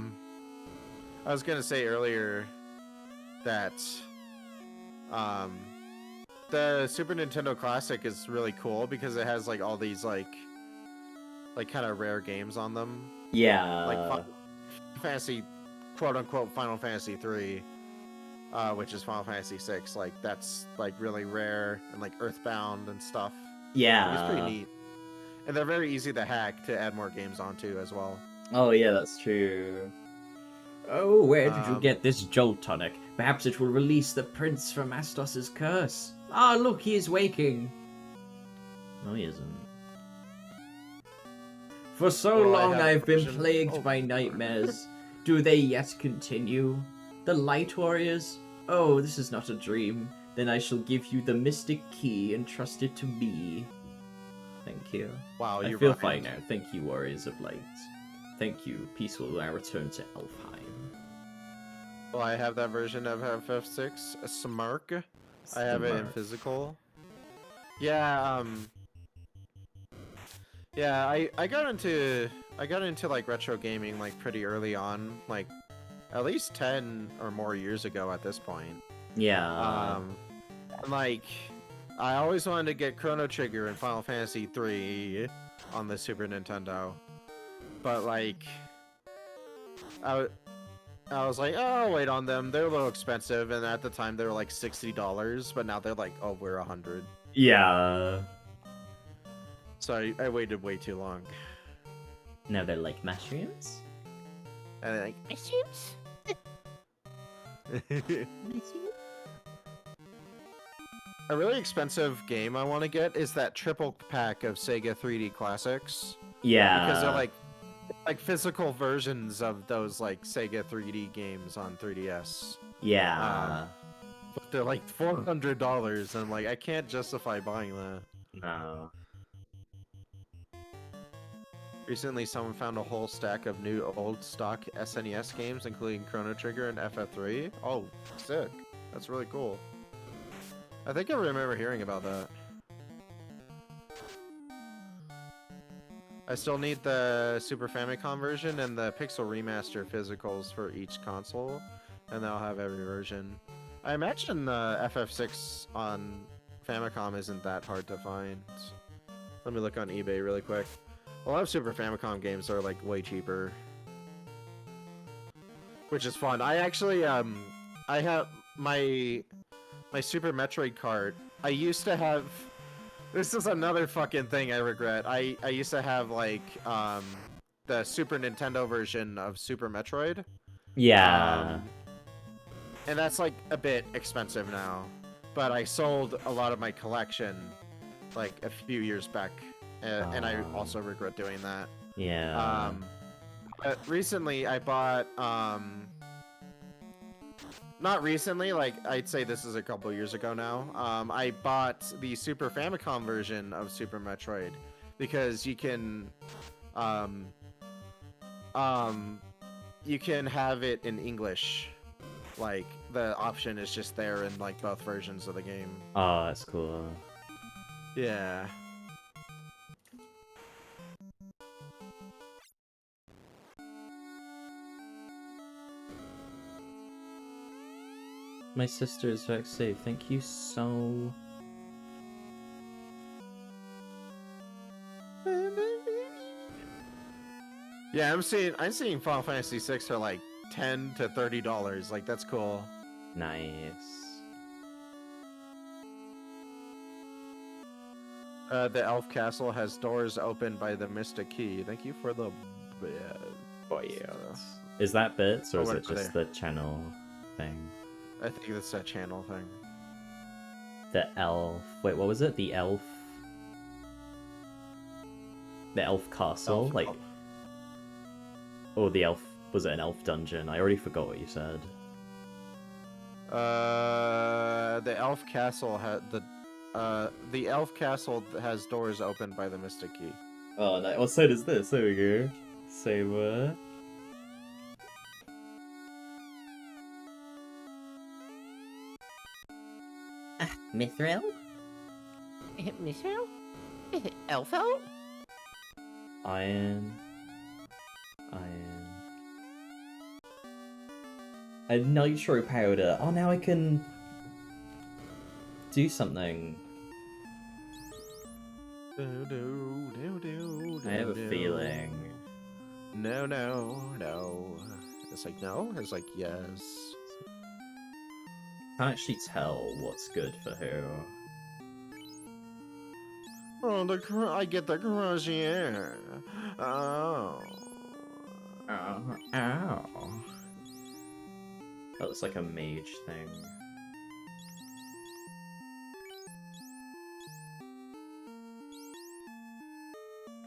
was gonna say earlier that the Super Nintendo Classic is really cool because it has like all these like kind of rare games on them. Yeah. Like Fantasy, quote unquote, Final Fantasy 3, which is Final Fantasy 6. Like that's like really rare, and like Earthbound and stuff. Yeah. It's pretty neat, and they're very easy to hack to add more games onto as well. Oh yeah, that's true. Oh, where did you Um, get this Jolt tonic? Perhaps it will release the prince from Astos's curse. Ah, look, he is waking. No, he isn't. For so Well, I long have I've been vision. plagued Oh. by nightmares. Do they yet continue? The Light Warriors? Oh, this is not a dream. Then I shall give you the mystic key and trust it to me. Thank you. Wow, I you feel rhymed. fine now. Thank you, Warriors of Light. Thank you. Peace will now return to Elfheim. Well, I have that version of FF6, a Smirk. I have it in Smart. physical. Yeah, yeah, I got into like retro gaming like pretty early on, like at least 10 or more years ago at this point. Yeah. And like I always wanted to get Chrono Trigger and Final Fantasy 3 on the Super Nintendo. But like I was like, oh, I'll wait on them. They're a little expensive, and at the time they were like $60, but now they're like over 100. Yeah. So I waited way too long. Now they're like mushrooms? And then, like, Mushrooms? a really expensive game I want to get is that triple pack of Sega 3D classics, Yeah. because they're like physical versions of those like Sega 3D games on 3DS. Yeah. But they're like $400, and like I can't justify buying that. No. Recently, someone found a whole stack of new old stock SNES games, including Chrono Trigger and FF3. Oh, sick. That's really cool. I think I remember hearing about that. I still need the Super Famicom version and the Pixel Remaster physicals for each console, and then I'll have every version. I imagine the FF6 on Famicom isn't that hard to find. Let me look on eBay really quick. A lot of Super Famicom games are like way cheaper, which is fun. I actually I have my Super Metroid cart. I used to have. This is another fucking thing I regret. I used to have like the Super Nintendo version of Super Metroid. Yeah. And that's like a bit expensive now, but I sold a lot of my collection like a few years back, and I also regret doing that. Yeah. But recently I bought not recently, like I'd say this is a couple years ago now. I bought the Super Famicom version of Super Metroid because you can you can have it in English. Like the option is just there in like both versions of the game. Oh, that's cool. Yeah. My sister is Vexave. Thank you so. Yeah, I'm seeing Final Fantasy VI for like $10 to $30. Like that's cool. Nice. The Elf Castle has doors opened by the Mystic Key. Thank you for the. Is that bits or Oh, is what it are just the channel thing? I think that's a channel thing. The elf. Wait, what was it? The elf. The elf castle? Elf- Like. Oh, the elf. Was it an elf dungeon? I already forgot what you said. The Elf Castle the Elf Castle has doors opened by the Mystic Key. Oh, no. Well, so does this. There we go. Same. Mithril? Mithril? Elfo? Iron. A nitro powder. Oh, now I can do something. I have a feeling. No. It's like no. It's like yes. Can't actually tell what's good for who. Oh, I get the Crozier. Oh. Ow. That looks like a mage thing.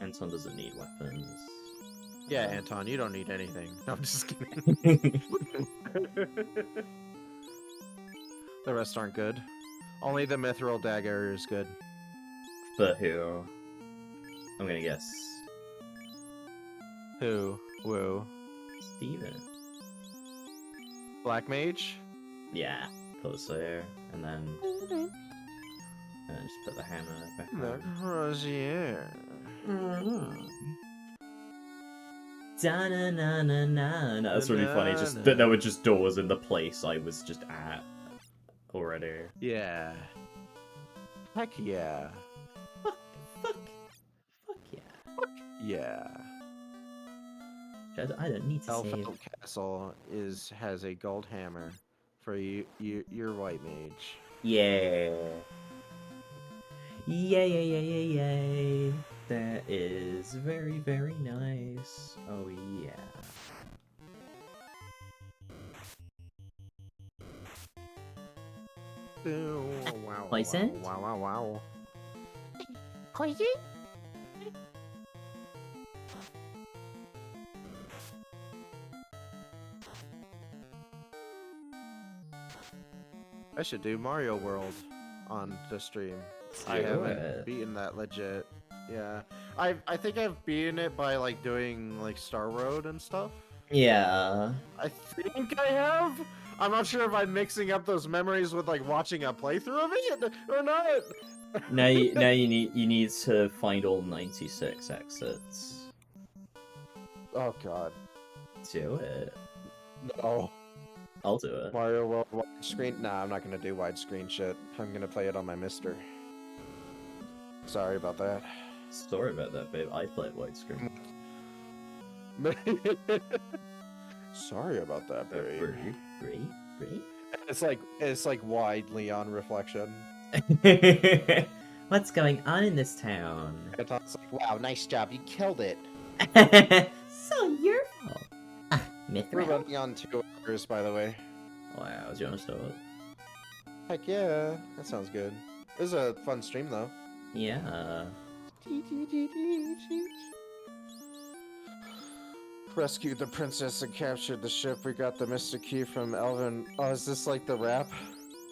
Anton doesn't need weapons. Yeah, Anton, you don't need anything. No, I'm just kidding. The rest aren't good. Only the Mithril Dagger is good. For who? I'm gonna guess Who? Woo. Steven. Black Mage? Yeah, closer. And then just put the hammer back The on. Crozier. Da-na-na-na-na. No, that's really funny. Just that there were just doors in the place I was just at already. Yeah. Heck yeah. Fuck yeah. Yeah. I don't need to save. Elf Castle has a gold hammer for your white mage. Yeah. Yay. That is very, very nice. Oh, yeah. Ooh, wow. Poisoned? Wow. Poison? I should do Mario World on the stream. I Do haven't it. beaten that legit. Yeah. I think I've beaten it by like doing like Star Road and stuff. Yeah. I think I have. I'm not sure if I'm mixing up those memories with like watching a playthrough of it or not. Now you need to find all 96 exits. Oh god. Do it. No. I'll do it. Mario World widescreen? Nah, I'm not gonna do widescreen shit. I'm gonna play it on my Mister. Sorry about that. Sorry about that, babe. I played widescreen. Sorry about that, babe. Great. It's like wide Leon reflection. What's going on in this town? It's like, wow, nice job, you killed it. So your fault. We're Mithril? running on 2 hours, by the way. Wow, do you want to start? Heck yeah, that sounds good. This is a fun stream though. Yeah. Rescued the princess and captured the ship. We got the Mystic Key from Elvin. Oh, is this like the rap?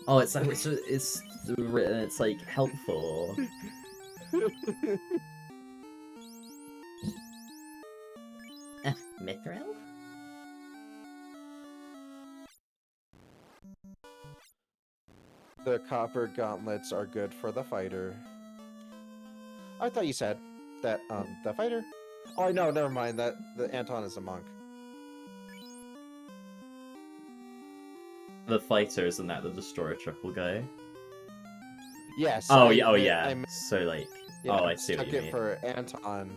Oh, it's like it's written. It's like helpful. Mithril? The copper gauntlets are good for the fighter. I thought you said that, the fighter? Oh, no, never mind. That the Anton is a monk. The fighter, isn't that the Destroyer triple guy? Yes. Oh, I yeah, oh meant- yeah. I meant- So, like, yeah, oh, I see what took you it mean. for Anton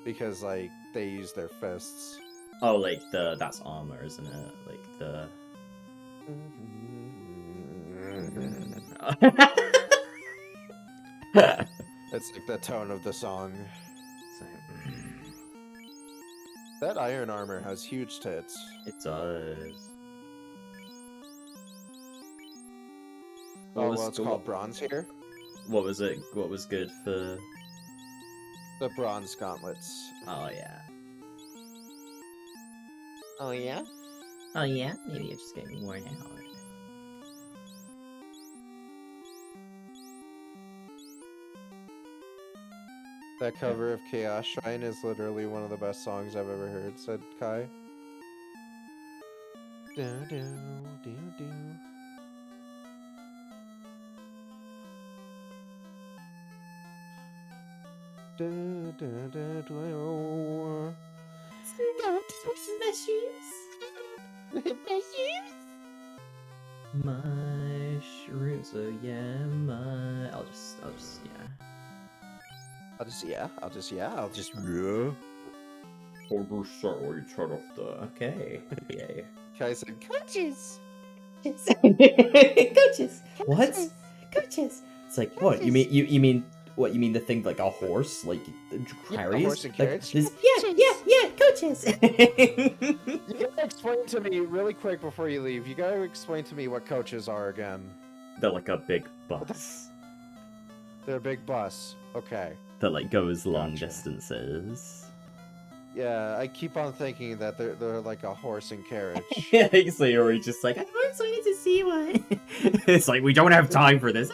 because, like, they use their fists. Oh, like, that's armor, isn't it? Like, the... It's like the tone of the song. So, That iron armor has huge tits. it does. Oh, well, it's called bronze here. What was it? What was good for... The bronze gauntlets. Oh, yeah. Oh yeah? Oh yeah? Maybe you're just getting worn out. That cover of Chaos Shrine is literally one of the best songs I've ever heard, said Kai. Do, do, do, do. Do, do, do, do. Mushrooms, oh yeah, I'll just, yeah. I'll just, yeah. I'll just sorry, turn off the... Okay, yay. Kai said, Coaches! Coaches! What? Coaches! It's like, what, you mean, what, you mean the thing like a horse, like, carries? horse and Like, carriage? this- Yeah, coaches! you gotta explain to me really quick before you leave. You gotta explain to me what coaches are again. They're like a big the bus They're a big bus. Okay. that like goes long Gotcha. distances. Yeah, I keep on thinking that they're like a horse and carriage. Yeah, so you're just like, I'm excited to see one. it's like, we don't have time for this.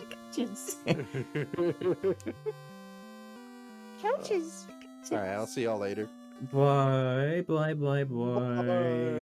Coaches! Alright, I'll see y'all later. Bye, bye, bye, bye.